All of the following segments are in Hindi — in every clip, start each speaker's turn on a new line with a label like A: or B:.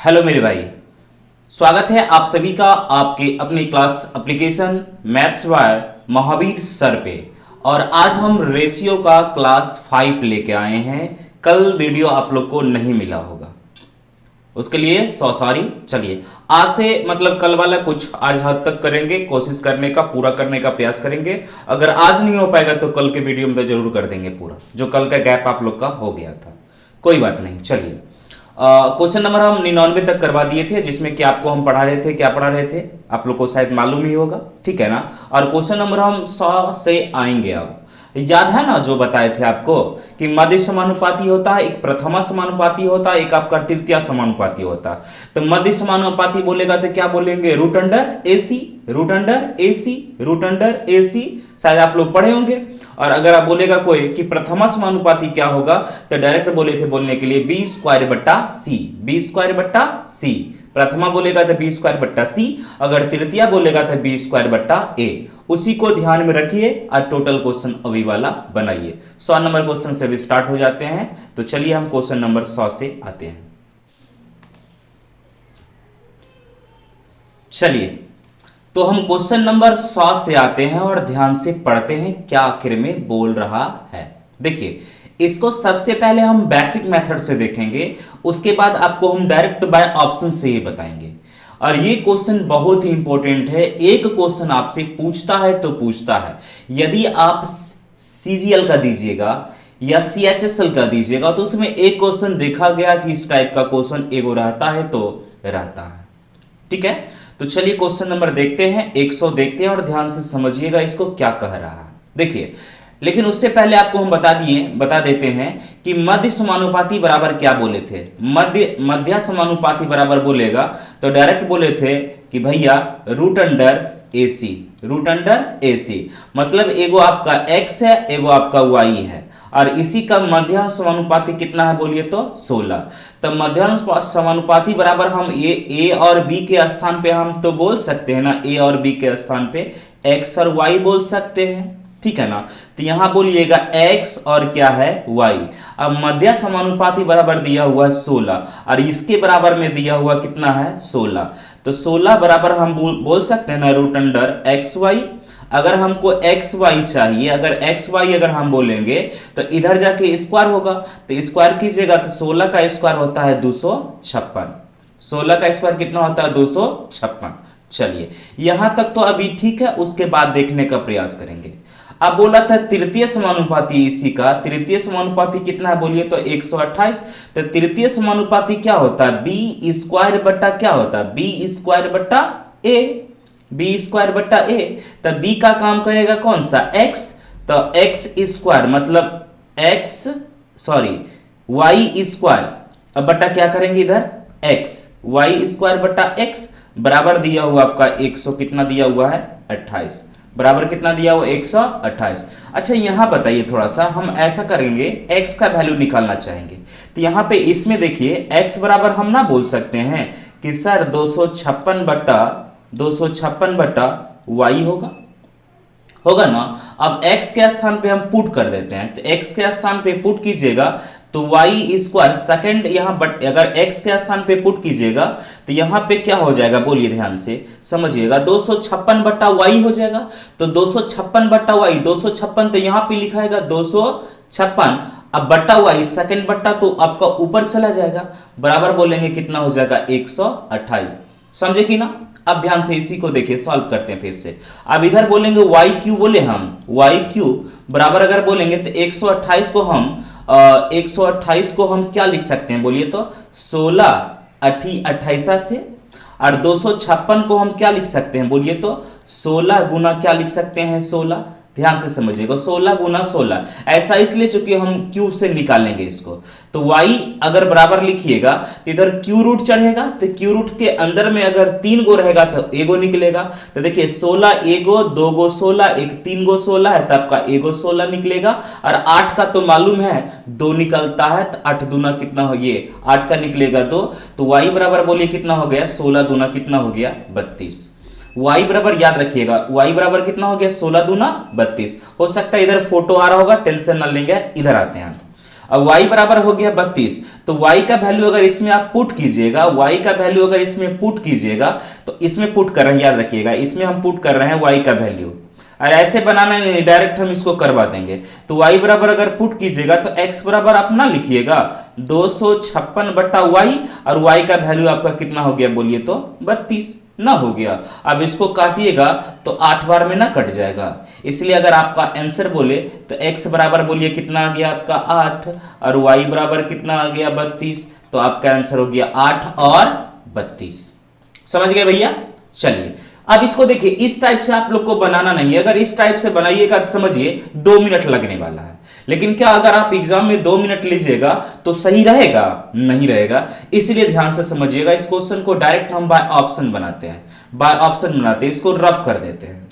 A: हेलो मेरे भाई। स्वागत है आप सभी का आपके अपनी class application maths by Mahavir sir पे। और आज हम रेशियो का क्लास 5 लेके आए हैं। कल वीडियो आप लोग को नहीं मिला होगा, उसके लिए सॉरी। चलिए आज से मतलब कल वाला कुछ आज हद तक करेंगे, कोशिश करने का पूरा करने का प्रयास करेंगे। अगर आज नहीं हो पाएगा तो कल के वीडियो में तो जरूर कर देंगे पूरा, जो कल का गैप आप लोग का हो गया था। कोई बात नहीं। चलिए क्वेश्चन नंबर हम 99 तक करवा दिए थे, जिसमें कि आपको हम पढ़ा रहे थे, क्या पढ़ा रहे थे आप लोग को शायद मालूम ही होगा, ठीक है ना। और क्वेश्चन नंबर हम 100 से आएंगे। अब याद है ना जो बताए थे आपको कि मध्य समानुपाती होता है, एक प्रथमा समानुपाती होता है, एक आपका तृतीया समानुपाती होता है। तो मध्य समानुपाती बोलेगा तो क्या बोलेंगे, रूट अंडर ए सी, रूट अंडर ए सी, रूट अंडर ए सी, शायद आप लोग पढ़े होंगे। और अगर आप बोलेगा कोई कि प्रथमा समानुपाती क्या होगा, तो डायरेक्ट बोले थे बोलने के लिए बी स्क्वायर बट्टा सी, बी स्क्वायर बट्टा सी। प्रथमा बोलेगा तो बी स्क्वायर बट्टा सी, अगर तृतीया बोलेगा तो बी स्क्वायर बट्टा ए। उसी को ध्यान में रखिए और टोटल क्वेश्चन अभी वाला बनाइए। 100 नंबर क्वेश्चन से भी स्टार्ट हो जाते हैं। तो चलिए हम क्वेश्चन नंबर 100 से आते हैं। चलिए तो हम क्वेश्चन नंबर 100 से आते हैं और ध्यान से पढ़ते हैं क्या आखिर में बोल रहा है। देखिए इसको सबसे पहले हम बेसिक मेथड से देखेंगे, उसके बाद आपको हम डायरेक्ट बाय ऑप्शन से ही बताएंगे। और ये क्वेश्चन बहुत ही इंपॉर्टेंट है। एक क्वेश्चन आपसे पूछता है तो पूछता है, यदि आप सीजीएल का दीजिएगा या सीएचएसएल का दीजिएगा तो उसमें एक क्वेश्चन देखा गया कि इस टाइप का क्वेश्चन एगो रहता है तो रहता है, ठीक है। तो चलिए क्वेश्चन नंबर देखते हैं, 100 देखते हैं और ध्यान से समझिएगा इसको क्या कह रहा है। देखिए लेकिन उससे पहले आपको हम बता देते हैं कि मध्य समानुपाती बराबर क्या बोले थे। मध्य समानुपाती बराबर बोलेगा तो डायरेक्ट बोले थे कि भैया रूट अंडर ए सी, रूट अंडर ए सी। मतलब एगो आपका x है, एगो आपका y है, और इसी का मध्य समानुपाती कितना है बोलिए तो 16। तो मध्य समानुपाती बराबर हम ए और b के स्थान पे हम तो बोल सकते हैं ना, a और b के स्थान पे x और y बोल सकते हैं, ठीक है ना। तो यहां बोलिएगा x और क्या है y। अब मध्य समानुपाती बराबर दिया हुआ है 16 और इसके बराबर में दिया हुआ कितना है 16। तो 16 बराबर हम बोल सकते हैं ना रूट अंडर एक्स वाई। अगर हमको एक्स वाई चाहिए, अगर एक्स वाई अगर हम बोलेंगे तो इधर जाके स्क्वायर होगा, तो स्क्वायर कीजिएगा तो 16 का स्क्वायर होता है 256। 16 का स्क्वायर कितना होता है 256। चलिए यहां तक तो अभी ठीक है, उसके बाद देखने का प्रयास करेंगे। अब बोला था तृतीय समानुपाती, इसी का तृतीय समानुपाती कितना है बोलिए तो 128। तो तृतीय समानुपाती क्या होता है, बी स्क्वायर बट्टा क्या होता है, बी स्क्वायर बट्टा ए, बी स्क्वायर बट्टा ए। तो बी का काम करेगा कौन सा एक्स, तो एक्स स्क्वायर मतलब एक्स वाई स्क्वायर, अब बट्टा क्या करेंगे इधर एक्स, वाई स्क्वायर बट्टा एक्स बराबर दिया हुआ आपका 100 कितना दिया हुआ है 28, बराबर कितना दिया हुआ 128। अच्छा यहां बताइए थोड़ा सा हम ऐसा करेंगे, x का वैल्यू निकालना चाहेंगे तो यहां पे इसमें देखिए x बराबर हम ना बोल सकते हैं कि सर 256 बट्टा y होगा ना। अब x के स्थान पे हम पुट कर देते हैं, तो x के स्थान पे पुट कीजिएगा तो y स्क्वायर सेकेंड यहाँ बट अगर x के स्थान पे पुट कीजिएगा तो यहाँ पे क्या हो जाएगा बोलिए ध्यान से समझिएगा 256 बट्टा y हो जाएगा। तो 256 बट्टा y, 256 तो यहाँ पे लिखाएगा 256, अब बट्टा y सेकेंड बट्टा तो आपका ऊपर चला जाएगा, बराबर बोलेंगे कितना हो जाएगा 128। समझे कि ना। अब ध्यान से इसी को देखिए, सॉल्व करते हैं फिर से। अब इधर बोलेंगे वाई क्यू, बोले हम वाई क्यू बराबर अगर बोलेंगे तो 128 को हम क्या लिख सकते हैं बोलिए तो 16 28 से, और 256 को हम क्या लिख सकते हैं बोलिए तो 16 गुना क्या लिख सकते हैं 16। ध्यान से समझिएगा 16 गुना 16, ऐसा इसलिए चूंकि हम क्यूब से निकालेंगे इसको। तो y अगर बराबर लिखिएगा तो इधर क्यू रूट चढ़ेगा, तो क्यू रूट के अंदर में अगर 3 गो रहेगा तो एगो निकलेगा। तो देखिए 16 एगो, 2 गो 16, एक 3 गो 16 है तो आपका एगो 16 निकलेगा। और 8 का तो मालूम है 2 निकलता है, तो 8 दूना कितना हो, ये 8 का निकलेगा 2। तो y बराबर बोलिए कितना हो गया 16 दूना कितना हो गया 32। y बराबर याद रखिएगा, y बराबर कितना हो गया 16 दूना 32। हो सकता है इधर फोटो आ रहा होगा, टेंशन ना लेंगे, इधर आते हैं। अब y बराबर हो गया 32, तो y का वैल्यू अगर इसमें आप पुट कीजिएगा, y का वैल्यू अगर इसमें पुट कीजिएगा, तो इसमें पुट कर रहे हैं, याद रखिएगा इसमें हम पुट कर रहे हैं y का वैल्यू, और ऐसे बनाना नहीं, डायरेक्ट हम इसको करवा देंगे। तो y बराबर अगर पुट कीजिएगा तो x बराबर अपना लिखिएगा 256/y, और y का वैल्यू आपका कितना हो गया बोलिए तो 32 ना हो गया। अब इसको काटिएगा तो 8 बार में ना कट जाएगा, इसलिए अगर आपका आंसर बोले तो x बराबर बोलिए कितना आ गया आपका 8, और y बराबर कितना आ गया 32, तो आपका आंसर हो गया 8 और 32। समझ गए भैया? चलिए अब इसको देखिए, इस टाइप से आप लोग को बनाना नहीं है, अगर इस टाइप से बनाइएगा तो समझिए 2 मिनट लगने वाला है। लेकिन क्या अगर आप एग्जाम में 2 मिनट लीजिएगा तो सही रहेगा? नहीं रहेगा। इसलिए ध्यान से समझिएगा, इस क्वेश्चन को डायरेक्ट हम बाय ऑप्शन बनाते हैं, बाय ऑप्शन बनाते हैं, इसको रफ कर देते हैं।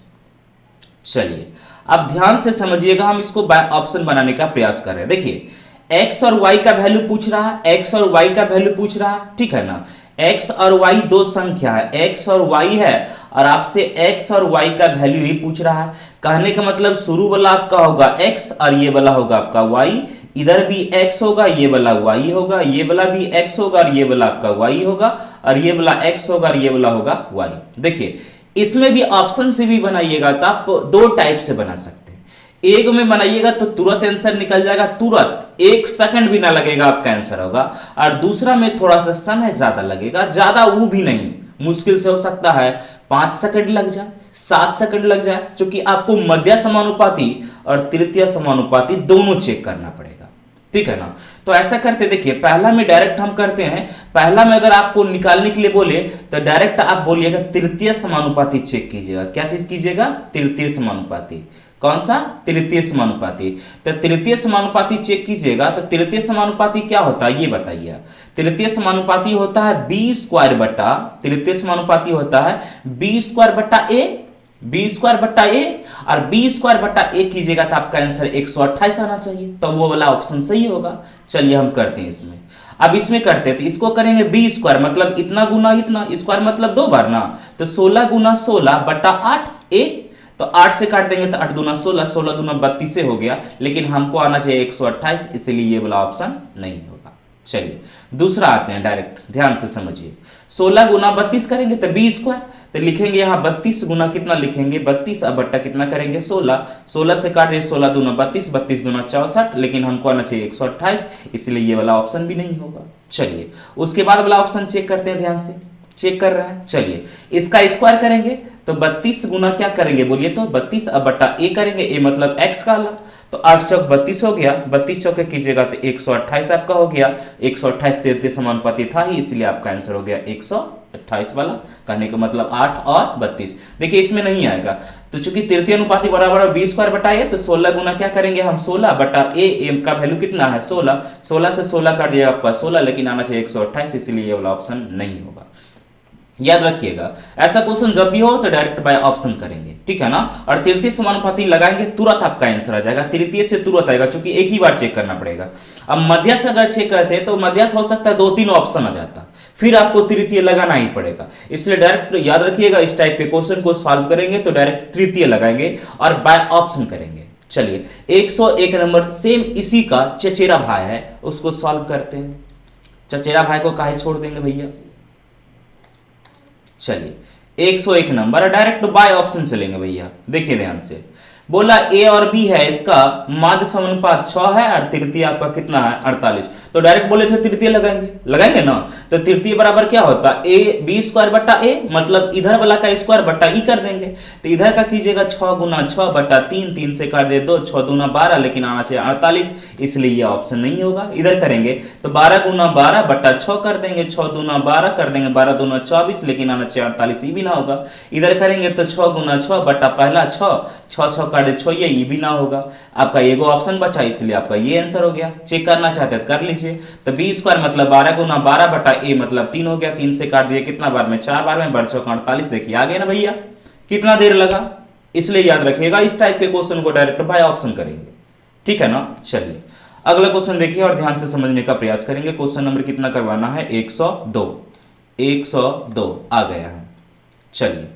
A: चलिए अब ध्यान से समझिएगा, हम इसको बाय ऑप्शन बनाने का प्रयास कर रहे हैं। देखिए x और y का वैल्यू पूछ रहा है, x और y का वैल्यू पूछ रहा है, ठीक है ना। x और y दो संख्या है, x और y है, और आपसे x और y का वैल्यू ही पूछ रहा है। कहने का मतलब शुरू वाला आपका होगा x और ये वाला होगा आपका y, इधर भी x होगा, ये वाला y होगा, ये वाला भी x होगा और ये वाला आपका y होगा, और ये वाला x होगा और ये वाला होगा y। देखिए इसमें भी ऑप्शन से भी बनाइएगा तो आप दो टाइप से बना सकते हैं। एक में बनाइएगा तो तुरंत आंसर निकल जाएगा, तुरंत 1 सेकंड भी ना लगेगा आपका आंसर होगा, और दूसरा में थोड़ा सा समय ज्यादा लगेगा, ज्यादा वो भी नहीं, मुश्किल से हो सकता है 5 सेकंड लग जाए, 7 सेकंड लग जाए, क्योंकि आपको मध्य समानुपाती और तृतीय समानुपाती दोनों चेक करना पड़ेगा, ठीक है ना। तो ऐसा करते देखिए, पहला में डायरेक्ट हम करते हैं, पहला में अगर आपको निकालने के लिए बोले तो डायरेक्ट आप बोलिएगा तृतीय समानुपाती चेक कीजिएगा। क्या चीज कीजिएगा? तृतीय समानुपाती। कौन सा? तृतीय समानुपाती। तो तृतीय समानुपाती चेक कीजिएगा, तो तृतीय समानुपाती क्या होता है ये बताइए। तृतीय समानुपाती होता है b स्क्वायर बटा, तृतीय समानुपाती होता है b स्क्वायर बटा a, b स्क्वायर बटा a, और b स्क्वायर बटा a कीजिएगा तो आपका आंसर 128 आना चाहिए, तो वो वाला ऑप्शन सही होगा। चलिए हम करते हैं इसमें। अब इसमें करते हैं तो इसको करेंगे b स्क्वायर मतलब इतना गुना इतना, स्क्वायर मतलब 2 बार ना, तो 16 गुना 16 बटा 8 a, तो 8 से काट देंगे तो 8 दूना 16, 16 दूना 32 से हो गया, लेकिन हमको आना चाहिए 128, इसलिए ये वाला ऑप्शन नहीं होगा। चलिए दूसरा आते हैं, डायरेक्ट ध्यान से समझिए। 16 गुना 32 करेंगे तो b स्क्वायर, तो लिखेंगे यहाँ 32 गुना कितना लिखेंगे 32, अब बट्टा कितना करेंगे 16, 16 से काट दिए 16 दूना 32, 32 दूना 64, लेकिन हमको आना चाहिए 128, इसलिए ये वाला ऑप्शन भी नहीं होगा। चलिए उसके बाद वाला ऑप्शन चेक करते हैं, ध्यान से चेक कर रहे हैं। चलिए इसका स्क्वायर करेंगे तो 32 गुना क्या करेंगे बोलिए तो 32, अब बट्टा a करेंगे, a मतलब x का आला, तो 8 चौक 32 हो गया, 32 चौके कीजिएगा तो 128 आपका हो गया। 128 तृतीय समानुपाती था ही, इसलिए आपका आंसर हो गया 128 वाला। कहने का मतलब 8 और 32। देखिए इसमें नहीं आएगा, तो चूंकि तृतीय अनुपाती बराबर और b स्क्वायर बटा a, तो 16 गुना क्या करेंगे हम 16 बटा a का वैल्यू कितना है 16, 16 से 16 काट दिया आपका 16, लेकिन आना चाहिए 128, इसलिए ये वाला ऑप्शन नहीं होगा। याद रखिएगा ऐसा क्वेश्चन जब भी हो तो डायरेक्ट बाय ऑप्शन करेंगे, ठीक है ना। और तृतीय समानुपाती लगाएंगे तुरंत आपका आंसर आ जाएगा, तृतीय से तुरंत आएगा, क्योंकि एक ही बार चेक करना पड़ेगा। अब मध्य से अगर चेक करते हैं तो मध्य से हो सकता है 2-3 ऑप्शन आ जाता, फिर आपको तृतीय लगाना ही पड़ेगा। इसलिए डायरेक्ट याद रखिएगा, इस टाइप के क्वेश्चन को सॉल्व करेंगे तो डायरेक्ट तृतीय लगाएंगे और बाय ऑप्शन करेंगे। चलिए 101 नंबर सेम इसी का चचेरा भाई है, उसको सॉल्व करते हैं। चचेरा भाई को काहे छोड़ देंगे भैया। चलिए 101 नंबर डायरेक्ट बाय ऑप्शन चलेंगे भैया। देखिए ध्यान से, बोला a और b है, इसका माध्य समानुपात 6 है और तृतीय आपका कितना है 48, तो डायरेक्ट बोले थे तृतीय लगाएंगे ना, तो तृतीय बराबर क्या होता है a b स्क्वायर बटा a, मतलब इधर वाला का स्क्वायर बटा e कर देंगे, तो इधर का कीजिएगा 6 गुना 6 बटा 3, 3 से काट दे 2, 6 दूना 12, लेकिन आना चाहिए 48, इसलिए ये ऑप्शन नहीं होगा। इधर करेंगे तो 12 गुना 12 बटा 6 कर देंगे, 6 दूना 12 कर देंगे, 12 दूना 24, लेकिन आना चाहिए 48, ये भी ना होगा। इधर करेंगे तो 6 गुना 6 बटा पहला 6, 6 काटे 6, ये भी ना होगा। आपका एगो ऑप्शन बचा, इसलिए आपका ये आंसर हो गया। चेक करना चाहते हैं कर लीजिए, तो b स्क्वायर मतलब 12 गुना 12 बटा a मतलब 3 हो गया, 3 से काट दिए कितना बार में 4 बार में, 12 48, देखिए आ गया ना भैया, कितना देर लगा। इसलिए याद रखिएगा इस टाइप के क्वेश्चन को डायरेक्ट बाय ऑप्शन करेंगे, ठीक है ना। चलिए अगला क्वेश्चन देखिए और ध्यान से समझने का प्रयास करेंगे। क्वेश्चन नंबर कितना करवाना है 102 आ गया है। चलिए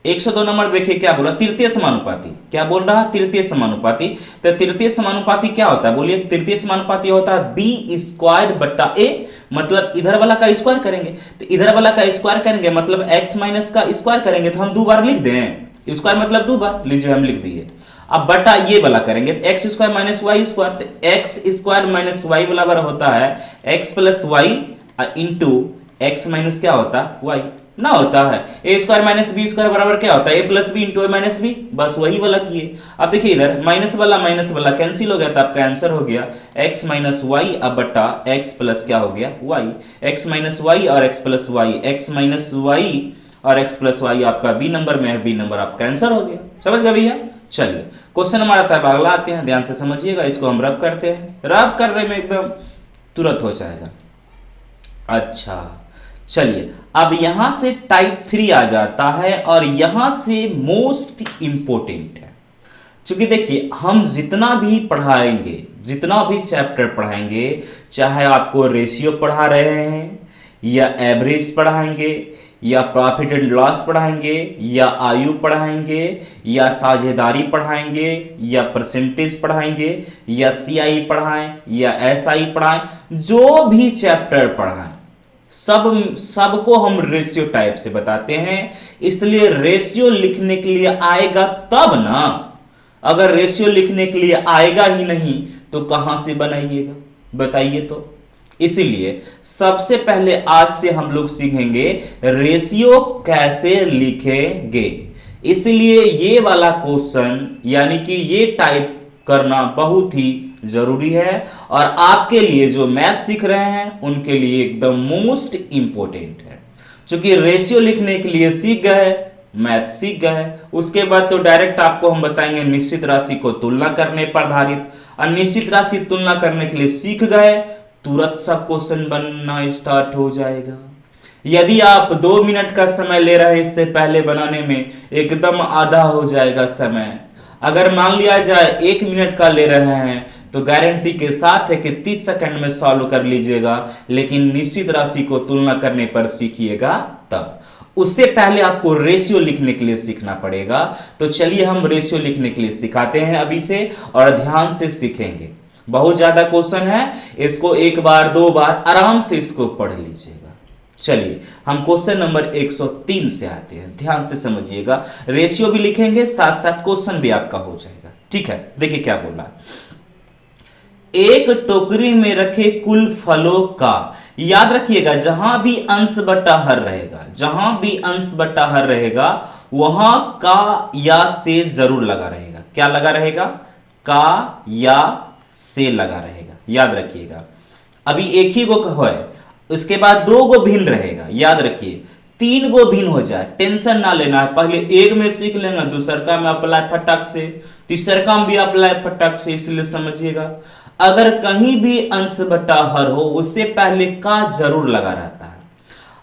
A: 102 नंबर देखिए क्या बोला, तृतीय समानुपाती। क्या बोल रहा है? तृतीय समानुपाती। तो तृतीय समानुपाती क्या होता है बोलिए? तृतीय समानुपाती होता है बी स्क्वायर बट्टा ए, मतलब इधर वाला का स्क्वायर करेंगे, तो इधर वाला का स्क्वायर करेंगे मतलब x माइनस का स्क्वायर करेंगे, तो हम 2 बार लिख दें, स्क्वायर मतलब 2 बार, लीजिए हम लिख दिए। अब बटा ये वाला करेंगे तो X square minus Y square, तो एक्स स्क्वायर माइनस वाई बराबर होता है X plus Y into X minus क्या होता है वाई ना होता है। A square minus B square बराबर क्या होता है? A plus B into A minus B, बस वही वाला किए। अब देखिए इधर माइनस वाला कैंसिल हो गया, तो आपका आंसर हो गया एक्स माइनस वाई अब बटा एक्स प्लस क्या हो गया वाई। एक्स माइनस वाई और X plus Y, X minus Y और एक्स प्लस वाई आपका बी नंबर में है, बी नंबर आपका आंसर हो गया। समझ गए भैया? चलिए क्वेश्चन नंबर आता है, अगला आते हैं, ध्यान से समझिएगा, इसको हम रब करते हैं, रब करने में एकदम तुरंत हो जाएगा। अच्छा चलिए अब यहां से टाइप 3 आ जाता है और यहां से मोस्ट इंपोर्टेंट है। क्योंकि देखिए हम जितना भी पढ़ाएंगे, जितना भी चैप्टर पढ़ाएंगे, चाहे आपको रेशियो पढ़ा रहे हैं या एवरेज पढ़ाएंगे या प्रॉफिट एंड लॉस पढ़ाएंगे या आयु पढ़ाएंगे या साझेदारी पढ़ाएंगे या परसेंटेज पढ़ाएंगे या सीआई पढ़ाएं या एसआई पढ़ाएं, जो भी चैप्टर पढ़ाएं सबको हम रेशियो टाइप से बताते हैं। इसलिए रेशियो लिखने के लिए आएगा तब ना, अगर रेशियो लिखने के लिए आएगा ही नहीं तो कहां से बनाइएगा बताइए? तो इसीलिए सबसे पहले आज से हम लोग सीखेंगे रेशियो कैसे लिखेंगे। इसलिए ये वाला क्वेश्चन यानी कि ये टाइप करना बहुत ही जरूरी है और आपके लिए जो मैथ सीख रहे हैं उनके लिए एकदम मोस्ट इंपोर्टेंट है। क्योंकि रेशियो लिखने के लिए सीख गए, मैथ सीख गए, उसके बाद तो डायरेक्ट आपको हम बताएंगे निश्चित राशि को तुलना करने पर आधारित, और निश्चित राशि तुलना करने के लिए सीख गए तुरंत सा क्वेश्चन बनना स्टार्ट हो जाएगा। यदि आप 2 मिनट का समय ले रहे हैं इससे पहले बनाने में, एकदम आधा हो जाएगा समय। अगर मान लिया जाए 1 मिनट का ले रहे हैं तो गारंटी के साथ है कि 30 सेकंड में सॉल्व कर लीजिएगा, लेकिन निश्चित राशि को तुलना करने पर सीखिएगा तब। उससे पहले आपको रेशियो लिखने के लिए सीखना पड़ेगा। तो चलिए हम रेशियो लिखने के लिए सिखाते हैं अभी से, और ध्यान से सीखेंगे। बहुत ज्यादा क्वेश्चन है, इसको 1 बार 2 बार आराम से इसको पढ़ लीजिएगा। चलिए हम क्वेश्चन नंबर 103 से आते हैं, ध्यान से समझिएगा। रेशियो भी लिखेंगे साथ साथ क्वेश्चन भी आपका हो जाएगा, ठीक है? देखिए क्या बोल रहा है, एक टोकरी में रखे कुल फलों का, याद रखिएगा जहां भी अंश बटा हर रहेगा, जहां भी अंश बटा हर रहेगा वहां का या से जरूर लगा रहेगा। क्या लगा रहेगा? का या से लगा रहेगा, याद रखिएगा। अभी एक ही गो है, उसके बाद 2 गो भिन्न रहेगा, याद रखिए। 3 गो भिन्न हो जाए टेंशन ना लेना है, पहले एक में सीख लेंगे, दूसरका में अप्लाई फटक से, तीसरका में भी अप्लाई फटक से। इसलिए समझिएगा अगर कहीं भी अंश बटा हर हो उससे पहले का जरूर लगा रहता है।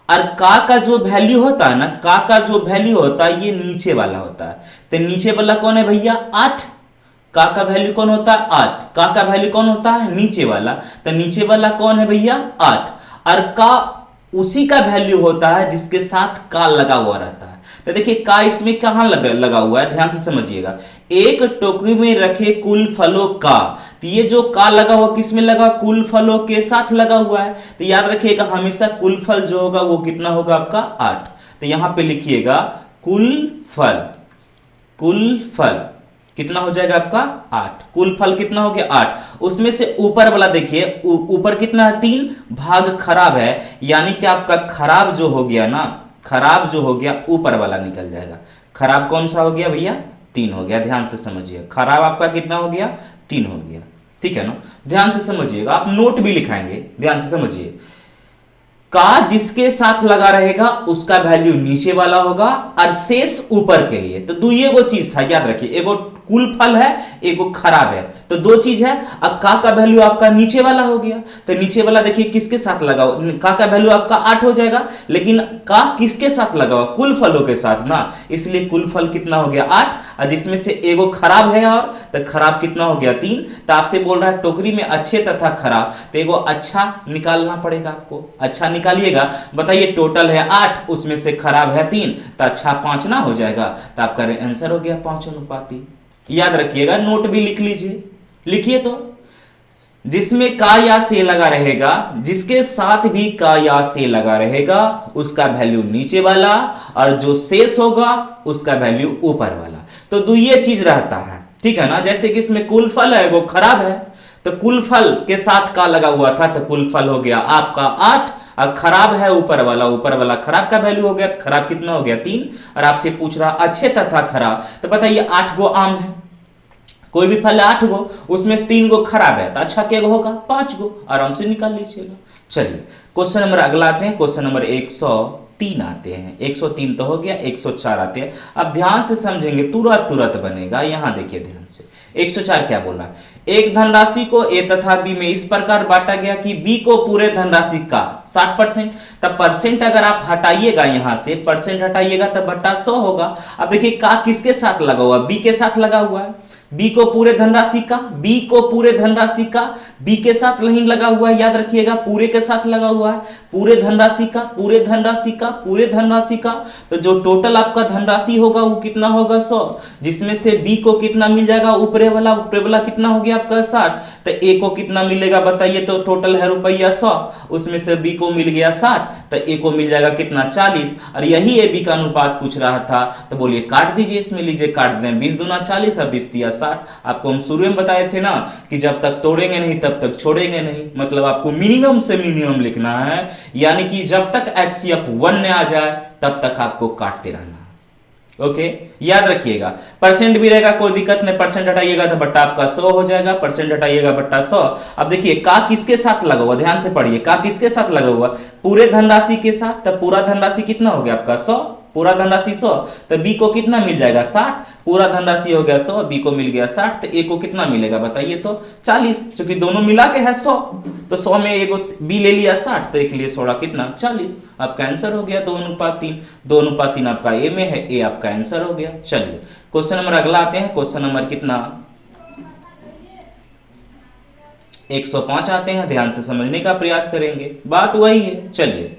A: और का जो वैल्यू होता है ना, का जो वैल्यू होता है ये नीचे वाला होता है। तो नीचे वाला कौन है भैया? 8। का वैल्यू कौन होता है? 8। का वैल्यू कौन होता है? नीचे वाला। तो नीचे वाला कौन है भैया? 8। और का उसी का वैल्यू होता है जिसके साथ का लगा हुआ रहता है। तो देखिए का इसमें कहां लगा हुआ है, ध्यान से समझिएगा। एक टोकरी में रखे कुल फलों का, तो ये जो का लगा हुआ किस में लगा? कुल फलों के साथ लगा हुआ है। तो याद रखिएगा हमेशा कुल फल जो होगा वो कितना होगा आपका? 8। तो यहां पे लिखिएगा कुल फल, कुल फल कितना हो जाएगा आपका? 8। कुल फल कितना हो गया? 8। उसमें से ऊपर वाला देखिए, ऊपर कितना है? 3। भाग खराब है, यानी कि आपका खराब जो हो गया ना, खराब जो हो गया ऊपर वाला निकल जाएगा। खराब कौन सा हो गया भैया? 3 हो गया। ध्यान से समझिए, खराब आपका कितना हो गया? 3 हो गया, ठीक है ना? ध्यान से समझिएगा, आप नोट भी लिखाएंगे, ध्यान से समझिए। का जिसके साथ लगा रहेगा उसका वैल्यू नीचे वाला होगा और शेष ऊपर के लिए। तो 2 वो चीज था, याद रखिए। एगो कुल फल है, एगो खराब है, तो दो चीज है। अब का वैल्यू आपका नीचे वाला हो गया, तो नीचे वाला देखिए किसके साथ लगा हुआ, का वैल्यू आपका 8 हो जाएगा, लेकिन का किसके साथ लगा हुआ, कुल फलों के साथ ना, इसलिए कुल फल कितना हो गया 8, और जिसमें से एगो खराब है, और तो खराब कितना हो गया 3। तो आपसे बोल रहा है टोकरी में अच्छे तथा खराब, तो एगो अच्छा निकालना पड़ेगा आपको, अच्छा निकालिएगा। बताइए टोटल है 8, उसमें से खराब है 3, तो अच्छा 5 ना हो जाएगा, तो आपका आंसर हो गया 5:3। याद रखिएगा, नोट भी लिख लीजिए, लिखिए तो जिसमें का या से लगा रहेगा, जिसके साथ भी का या से लगा रहेगा उसका वैल्यू नीचे वाला, और जो शेष होगा उसका वैल्यू ऊपर वाला। तो ये चीज रहता है, ठीक है ना। जैसे कि इसमें कुल फल है वो खराब है, तो कुल फल के साथ का लगा हुआ था, तो कुल फल हो गया आपका 8, और खराब है ऊपर वाला खराब का वैल्यू हो गया, खराब कितना हो गया 3। और आपसे पूछ रहा अच्छे तथा खराब, तो बताइए 8 गो आम है, कोई भी फल है 8 गो, उसमें 3 गो खराब है, तो अच्छा क्या होगा 5 गो, आराम से निकाल लीजिएगा। चलिए क्वेश्चन नंबर अगला आते हैं, क्वेश्चन नंबर 103 आते हैं। 103 तो हो गया, 104 आते हैं। अब ध्यान से समझेंगे, तुरंत बनेगा। यहां देखिए ध्यान से, 104 क्या बोला, एक धनराशि को ए तथा बी में इस प्रकार बांटा गया कि बी को पूरे धनराशि का 60%, तब परसेंट अगर आप हटाइएगा, यहां से परसेंट हटाइएगा तब बट्टा 100 होगा। अब देखिए का किसके साथ लगा हुआ, बी के साथ लगा हुआ है, बी को पूरे धनराशि का, बी को पूरे धनराशि का, बी के साथ नहीं लगा हुआ है, याद रखिएगा पूरे के साथ लगा हुआ है, पूरे धनराशि का, पूरे धनराशि का, पूरे धनराशि का। तो जो टोटल आपका धनराशि होगा वो कितना होगा 100, जिसमें से बी को कितना मिल जाएगा ऊपरे वाला कितना हो गया आपका 60, तो ए को कितना मिलेगा बताइए, तो टोटल है रुपया 100, उसमें से बी को मिल गया 60, तो ए को मिल जाएगा कितना 40। और यही ए बी का अनुपात पूछ रहा था, तो बोलिए काट दीजिए, इसमें लीजिए काट दें, 20 दूना 40 और 20 दिया 60। आपको हम शुरू में बताए थे ना कि जब तक तोड़ेंगे नहीं तब तक छोड़ेंगे नहीं, मतलब आपको मिनिमम से मिनिमम लिखना है, यानी कि जब तक HCF 1 न आ जाए तब तक आपको काटते रहना। ओके, याद रखिएगा परसेंट भी रहेगा, कोई दिक्कत नहीं, परसेंट हटाइएगा तो बट्टा आपका 100 हो जाएगा, परसेंट हटाइएगा बट्टा 100। अब देखिए का किसके साथ लगा हुआ, ध्यान से पढ़िए, का किसके साथ लगा हुआ, पूरे धनराशि के साथ, तब पूरा धनराशि कितना हो गया आपका 100, पूरा धनराशि 100, तो बी को कितना मिल जाएगा 60, पूरा धनराशि हो गया 100, बी को मिल गया 60, तो ए को कितना मिलेगा बताइए तो 40, क्योंकि दोनों मिला के है 100, तो 100 में एगो बी ले लिया 60, तो एक लिए छोड़ा कितना 40। आपका आंसर हो गया 2:3, 2:3 आपका ए में है, ए आपका आंसर हो गया। चलिए क्वेश्चन नंबर अगला आते हैं, क्वेश्चन नंबर कितना 105 आते हैं, ध्यान से समझने का प्रयास करेंगे, बात वही है। चलिए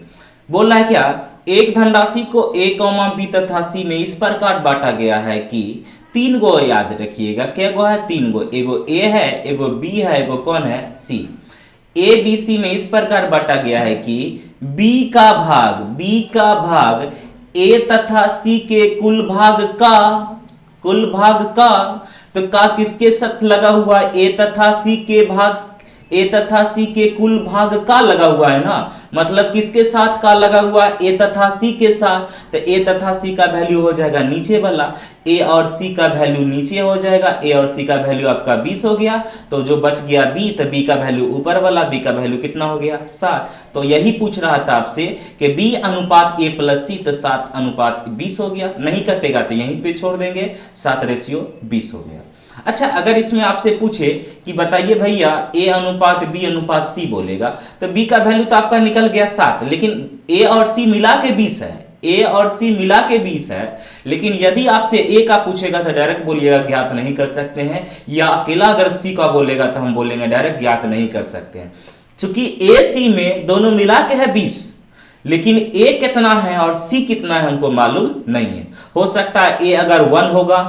A: बोल रहा है क्या, एक धनराशि को ए बी तथा सी में इस प्रकार बांटा गया है कि 3 गो, याद रखिएगा क्या गो है 3 गो, एगो ए है, एगो बी है, एगो कौन है सी। ए बी सी में इस प्रकार बांटा गया है कि बी का भाग ए तथा सी के कुल भाग का, तो का किसके साथ लगा हुआ है, ए तथा सी के कुल भाग का लगा हुआ है ना, मतलब किसके साथ का लगा हुआ है, ए तथा सी के साथ, तो ए तथा सी का वैल्यू हो जाएगा नीचे वाला, ए और सी का वैल्यू नीचे हो जाएगा, ए और सी का वैल्यू आपका 20 हो गया, तो जो बच गया बी, तो बी का वैल्यू ऊपर वाला, बी का वैल्यू कितना हो गया 7। तो यही पूछ रहा था आपसे कि बी अनुपात ए प्लस सी, तो 7:20 हो गया, नहीं कटेगा तो यहीं पे छोड़ देंगे, 7:20 हो गया। अच्छा, अगर इसमें आपसे पूछे कि बताइए भैया ए अनुपात बी अनुपात सी बोलेगा, तो बी का वैल्यू तो आपका निकल गया 7, लेकिन ए और सी मिला के 20 है, ए और सी मिला के 20 है, लेकिन यदि आपसे ए का पूछेगा तो डायरेक्ट बोलिएगा ज्ञात नहीं कर सकते हैं, या अकेला अगर सी का बोलेगा तो हम बोलेंगे डायरेक्ट ज्ञात नहीं कर सकते हैं, चूंकि ए सी में दोनों मिला के है 20, लेकिन ए कितना है और सी कितना है हमको मालूम नहीं है। हो सकता है ए अगर 1 होगा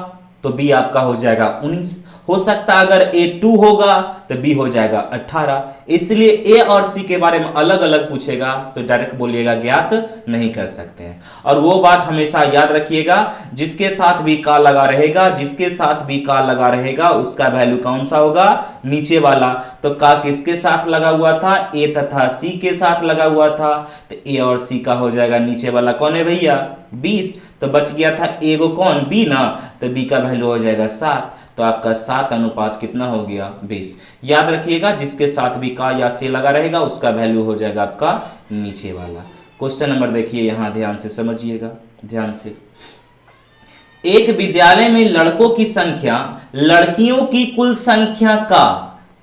A: तो बी आपका हो जाएगा 19, हो सकता है अगर ए 2 होगा तो बी हो जाएगा 18, इसलिए ए और सी के बारे में अलग अलग पूछेगा तो डायरेक्ट बोलिएगा ज्ञात नहीं कर सकते हैं। और वो बात हमेशा याद रखिएगा, जिसके साथ भी का लगा रहेगा उसका वैल्यू कौन सा होगा, नीचे वाला। तो का किसके साथ लगा हुआ था, ए तथा सी के साथ लगा हुआ था, तो ए और सी का हो जाएगा नीचे वाला कौन है भैया 20, तो बच गया था एगो कौन बी ना, तो बी का वैल्यू हो जाएगा 7, तो आपका 7 अनुपात कितना हो गया 20। याद रखिएगा जिसके साथ भी का या से लगा रहेगा उसका वैल्यू हो जाएगा आपका नीचे वाला। क्वेश्चन नंबर देखिए, यहां ध्यान से समझिएगा, ध्यान से। एक विद्यालय में लड़कों की संख्या लड़कियों की कुल संख्या का,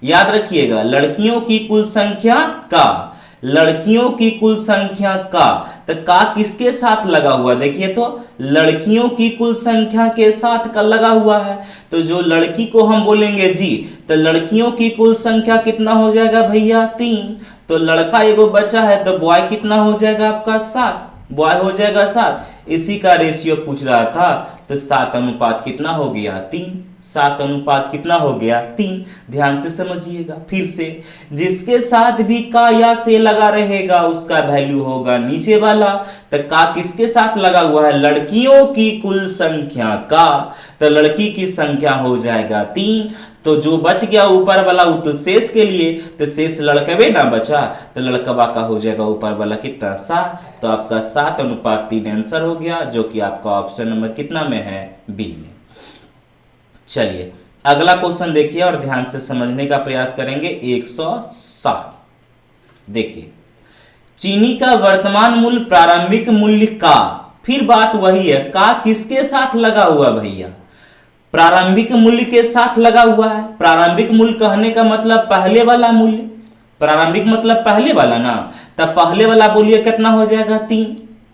A: याद रखिएगा, लड़कियों की कुल संख्या का, लड़कियों की कुल संख्या का, तो का किसके साथ लगा हुआ, देखिए तो लड़कियों की कुल संख्या के साथ का लगा हुआ है, तो जो लड़की को हम बोलेंगे जी, तो लड़कियों की कुल संख्या कितना हो जाएगा भैया 3, तो लड़का एगो बचा है तो बॉय कितना हो जाएगा आपका 7, बॉय हो जाएगा 7, इसी का रेशियो पूछ रहा था, तो 7 अनुपात कितना हो गया 3, 7 अनुपात कितना हो गया 3। ध्यान से समझिएगा फिर से, जिसके साथ भी का या से लगा रहेगा उसका वैल्यू होगा नीचे वाला, तो का किसके साथ लगा हुआ है, लड़कियों की कुल संख्या का, तो लड़की की संख्या हो जाएगा 3, तो जो बच गया ऊपर वाला वो तो शेष के लिए, तो शेष लड़कवे ना बचा, तो लड़कवा का हो जाएगा ऊपर वाला कितना 7, तो आपका 7 अनुपात 3 आंसर हो गया, जो कि आपका ऑप्शन नंबर कितना में है, बी में। चलिए अगला क्वेश्चन देखिए और ध्यान से समझने का प्रयास करेंगे। 107 देखिए, चीनी का वर्तमान मूल्य प्रारंभिक मूल्य का, फिर बात वही है, का किसके साथ लगा हुआ भैया, प्रारंभिक मूल्य के साथ लगा हुआ है। प्रारंभिक मूल्य कहने का मतलब पहले वाला मूल्य, प्रारंभिक मतलब पहले वाला ना, तब पहले वाला बोलिए कितना हो जाएगा 3,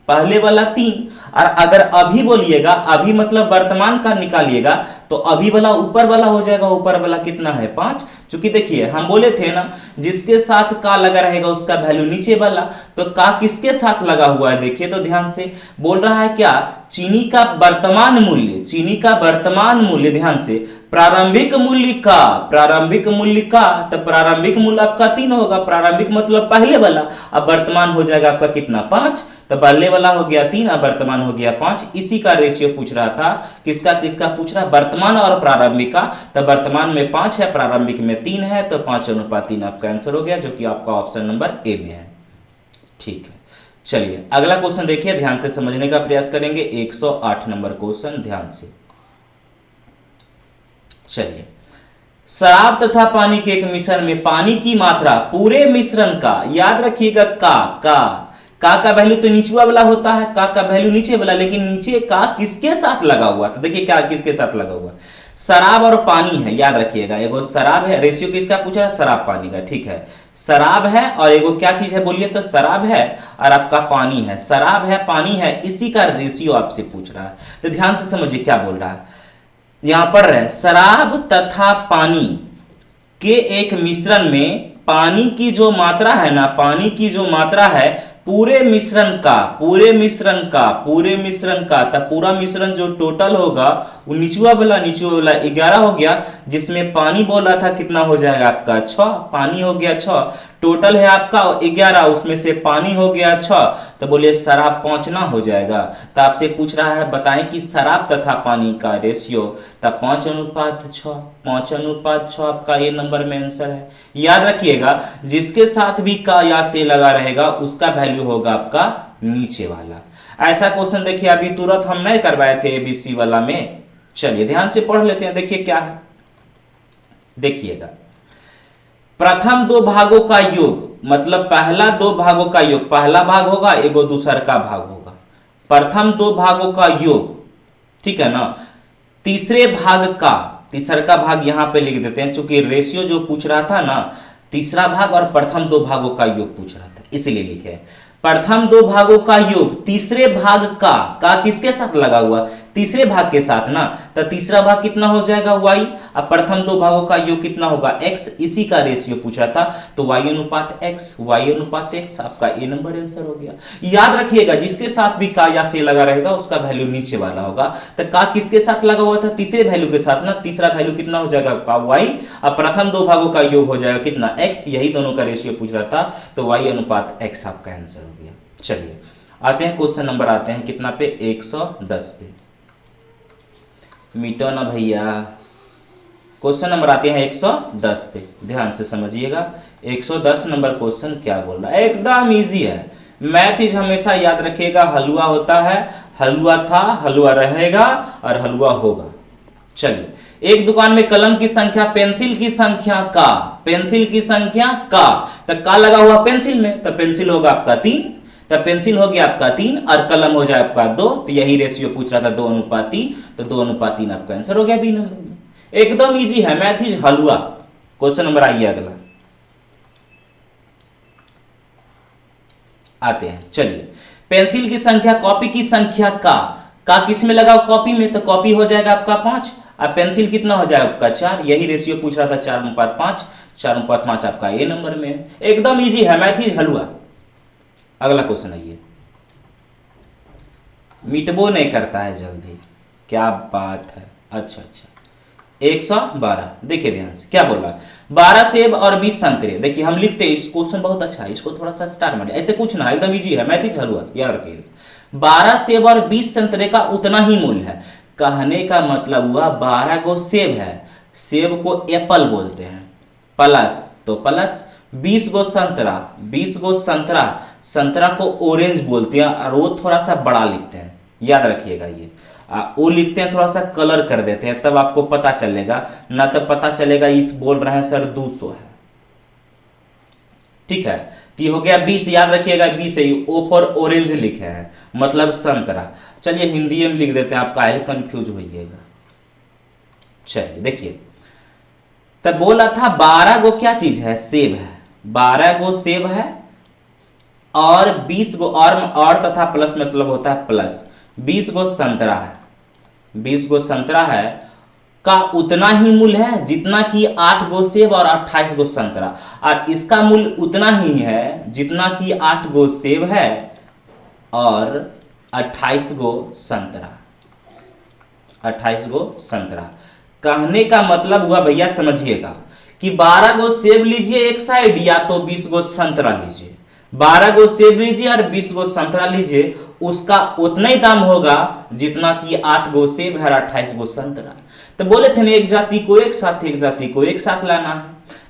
A: पहले वाला 3, और अगर अभी बोलिएगा, अभी मतलब वर्तमान का निकालिएगा, तो अभी वाला ऊपर वाला हो जाएगा, ऊपर वाला कितना है 5, क्योंकि देखिए हम बोले थे ना जिसके साथ का लगा रहेगा उसका वैल्यू नीचे वाला, तो का किसके साथ लगा हुआ है, देखिए तो ध्यान से, बोल रहा है क्या, चीनी का वर्तमान मूल्य, चीनी का वर्तमान मूल्य, ध्यान से, प्रारंभिक मूल्य का, प्रारंभिक मूल्य का, तो प्रारंभिक मूल्य आपका 3 होगा, प्रारंभिक मतलब पहले वाला, अब वर्तमान हो जाएगा आपका कितना 5, तो पहले वाला हो गया 3 और वर्तमान हो गया 5, इसी का रेशियो पूछ रहा था, किसका किसका पूछ रहा, वर्तमान और प्रारंभिक का, तो वर्तमान में 5 है, प्रारंभिक में 3 है, तो 5 अनुपात 3 आपका आंसर हो गया, जो कि आपका ऑप्शन नंबर ए में है। ठीक है, चलिए अगला क्वेश्चन देखिए, ध्यान से समझने का प्रयास करेंगे। 108 नंबर क्वेश्चन, ध्यान से चलिए, शराब तथा पानी के एक मिश्रण में पानी की मात्रा पूरे मिश्रण का, याद रखिएगा का वैल्यू तो नीचे वाला होता है, का वैल्यू नीचे वाला, लेकिन नीचे का किसके साथ लगा हुआ, तो देखिए क्या किसके साथ लगा हुआ, शराब और पानी है, याद रखिएगा, एगो शराब है, रेशियो किसका पूछा है, शराब पानी का, ठीक है, शराब है और एगो क्या चीज है बोलिए, तो शराब है और आपका पानी है, शराब है पानी है, इसी का रेशियो आपसे पूछ रहा है, तो ध्यान से समझिए क्या बोल रहा है, यहां पढ़ रहे हैं, शराब तथा पानी के एक मिश्रण में पानी की जो मात्रा है ना, पानी की जो मात्रा है पूरे मिश्रण का, पूरे मिश्रण का, पूरे मिश्रण का, तब पूरा मिश्रण जो टोटल होगा वो निचुआ वाला 11 हो गया, जिसमें पानी बोल रहा था कितना हो जाएगा आपका 6, पानी हो गया 6, टोटल है आपका 11, उसमें से पानी हो गया 6, तो बोलिए शराब 5 ना हो जाएगा, तो आपसे पूछ रहा है बताएं कि शराब तथा पानी का रेशियो, तब 5 अनुपात 6, 5 अनुपात 6 आपका ए नंबर में आंसर है। याद रखिएगा जिसके साथ भी का या से लगा रहेगा उसका वैल्यू होगा आपका नीचे वाला। ऐसा क्वेश्चन देखिए अभी तुरंत हम नहीं करवाए थे एबीसी वाला में, चलिए ध्यान से पढ़ लेते हैं, देखिए क्या है, देखिएगा, प्रथम 2 भागों का योग, मतलब पहला 2 भागों का योग, पहला भाग होगा एगो दूसर का भाग होगा, प्रथम 2 भागों का योग, ठीक है ना, तीसरे भाग का, तीसर का भाग यहां पे लिख देते हैं, चूंकि रेशियो जो पूछ रहा था ना, तीसरा भाग और प्रथम 2 भागों का योग पूछ रहा था, इसलिए लिखे प्रथम 2 भागों का योग, तीसरे भाग का किसके साथ लगा हुआ, तीसरे भाग के साथ ना, तो तीसरा भाग कितना हो जाएगा y, अब प्रथम 2 भागों का योग कितना होगा x, इसी का रेशियो पूछा था, तो y अनुपात x आपका ए नंबर आंसर हो गया। याद रखिएगा जिसके साथ भी का या से लगा रहेगा उसका वैल्यू नीचे वाला होगा, तो का किसके साथ लगा हुआ था, तीसरे वैल्यू के साथ ना, तीसरा वैल्यू कितना हो जाएगा आपका y, अब प्रथम 2 भागों का योग हो जाएगा कितना x, यही दोनों का रेशियो पूछ रहा था, तो y अनुपात x आपका आंसर हो गया। चलिए आते हैं क्वेश्चन नंबर, आते हैं कितना पे, 110 पे, मिटो ना भैया, क्वेश्चन नंबर आते हैं 110 पे, ध्यान से समझिएगा। 110 नंबर क्वेश्चन क्या बोल रहा है, एकदम इजी है, मैथ इज हमेशा याद रखिएगा, हलवा होता है, हलवा था, हलवा रहेगा और हलवा होगा। चलिए, एक दुकान में कलम की संख्या पेंसिल की संख्या का, पेंसिल की संख्या का, तो का लगा हुआ पेंसिल में, तो पेंसिल होगा आपका 3, तब पेंसिल हो गया आपका 3 और कलम हो जाए आपका 2, तो यही रेशियो पूछ रहा था 2:3, तो 2:3 आपका आंसर हो गया बी नंबर में। एकदम इजी है, math is halwa. Question number आइए अगला आते हैं। चलिए, पेंसिल की संख्या कॉपी की संख्या का किस में लगा? कॉपी में, तो कॉपी हो जाएगा आपका 5 और पेंसिल कितना हो जाएगा आपका 4। यही रेशियो पूछ रहा था 4:5, 4:5 आपका ए नंबर में है। एकदम इजी है, मैथ इज हलवा। अगला क्वेश्चन आइए। मिटबो नहीं करता है जल्दी, क्या बात है। अच्छा 112। देखिए ध्यान से क्या बोल रहा है, 12 सेब और 20 संतरे। देखिए हम लिखते हैं, इस क्वेश्चन बहुत अच्छा है, इसको थोड़ा सा स्टार मारिए, ऐसे कुछ ना, एकदम इजी है, मैथ इज हलवा, याद रखिएगा। 12 सेब और 20 संतरे का उतना ही मूल्य है। कहने का मतलब हुआ 12 गो सेब है, सेब को एप्पल बोलते हैं, प्लस तो प्लस 20 गो संतरा, 20 गो संतरा, संतरा को ऑरेंज बोलते हैं और वो थोड़ा सा बड़ा लिखते हैं, याद रखिएगा। ये वो लिखते हैं थोड़ा सा कलर कर देते हैं, तब आपको पता चलेगा, ना तब पता चलेगा इस बोल रहे हैं सर 200 है। ठीक है, तो हो गया 20, याद रखिएगा 20 है, ओ फॉर ऑरेंज लिखे हैं, मतलब संतरा। चलिए हिंदी में लिख देते हैं, आप काहे कंफ्यूज होइएगा। चलिए देखिए, तब बोला था 12 गो क्या चीज है? सेब है। 12 गो सेब है और 20 गो और तथा प्लस मतलब होता है प्लस 20 गो संतरा है। 20 गो संतरा है का उतना ही मूल्य है जितना कि 8 गो सेब और 28 गो संतरा, और इसका मूल्य उतना ही है जितना कि 8 गो सेब है और 28 गो संतरा। 28 गो संतरा कहने का मतलब हुआ, भैया समझिएगा, कि 12 गो सेब लीजिए एक साइड या तो 20 गो संतरा लीजिए। 12 गो सेब लीजिए और 20 गो संतरा लीजिए, उसका उतना ही दाम होगा जितना कि 8 गो सेब है और 28 गो संतरा। तो बोले थे ना, एक जाति को एक साथ, एक जाति को एक साथ लाना है।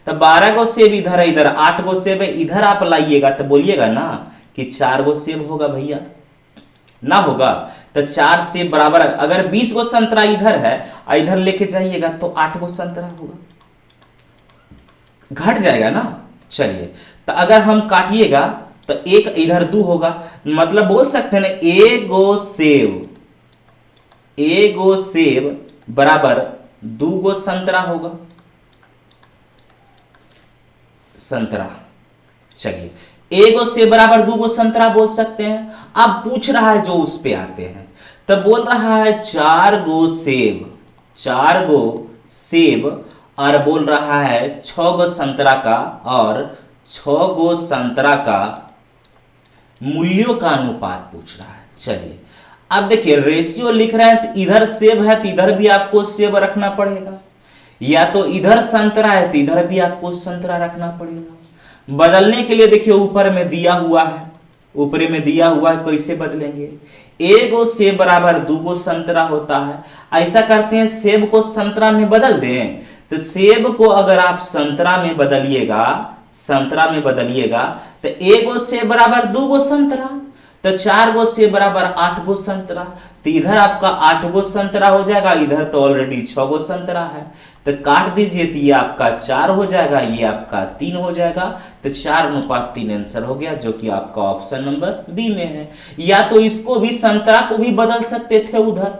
A: तो 12 गो सेब इधर है, इधर 8 गो सेब है, इधर आप लाइएगा तो बोलिएगा ना कि 4 गो सेब होगा भैया, ना होगा? तो 4 सेब बराबर, अगर 20 गो संतरा इधर है और इधर लेके जाइएगा तो 8 गो संतरा होगा, घट जाएगा ना। चलिए, तो अगर हम काटिएगा तो एक इधर 2 होगा, मतलब बोल सकते हैं ना ए गो सेब बराबर 2 गो संतरा होगा, संतरा। चलिए, ए गो सेब बराबर 2 गो संतरा बोल सकते हैं। अब पूछ रहा है जो उस पे आते हैं, तब बोल रहा है 4 गो सेब और बोल रहा है 6 गो संतरा का, और 6 गो संतरा का मूल्यों का अनुपात पूछ रहा है। चलिए, अब देखिए रेशियो लिख रहे हैं, तो इधर सेब है तो इधर भी आपको सेब रखना पड़ेगा, या तो इधर संतरा है तो इधर भी आपको संतरा रखना पड़ेगा। बदलने के लिए देखिए ऊपर में दिया हुआ है, ऊपर में दिया हुआ है, कैसे बदलेंगे? ए गो सेब बराबर 2 गो संतरा होता है। ऐसा करते हैं, सेब को संतरा में बदल दें, तो सेब को अगर आप संतरा में बदलिएगा तो ए गो सेब बराबर 2 गो संतरा, तो 4 गो सेब बराबर 8 गो संतरा, तो इधर आपका 8 गो संतरा हो जाएगा, इधर तो ऑलरेडी 6 गो संतरा है, तो काट दीजिए, तो ये आपका 4 हो जाएगा, ये आपका 3 हो जाएगा, तो 4:3 आंसर हो गया, जो कि आपका ऑप्शन नंबर बी में है। या तो इसको भी, संतरा को भी बदल सकते थे उधर,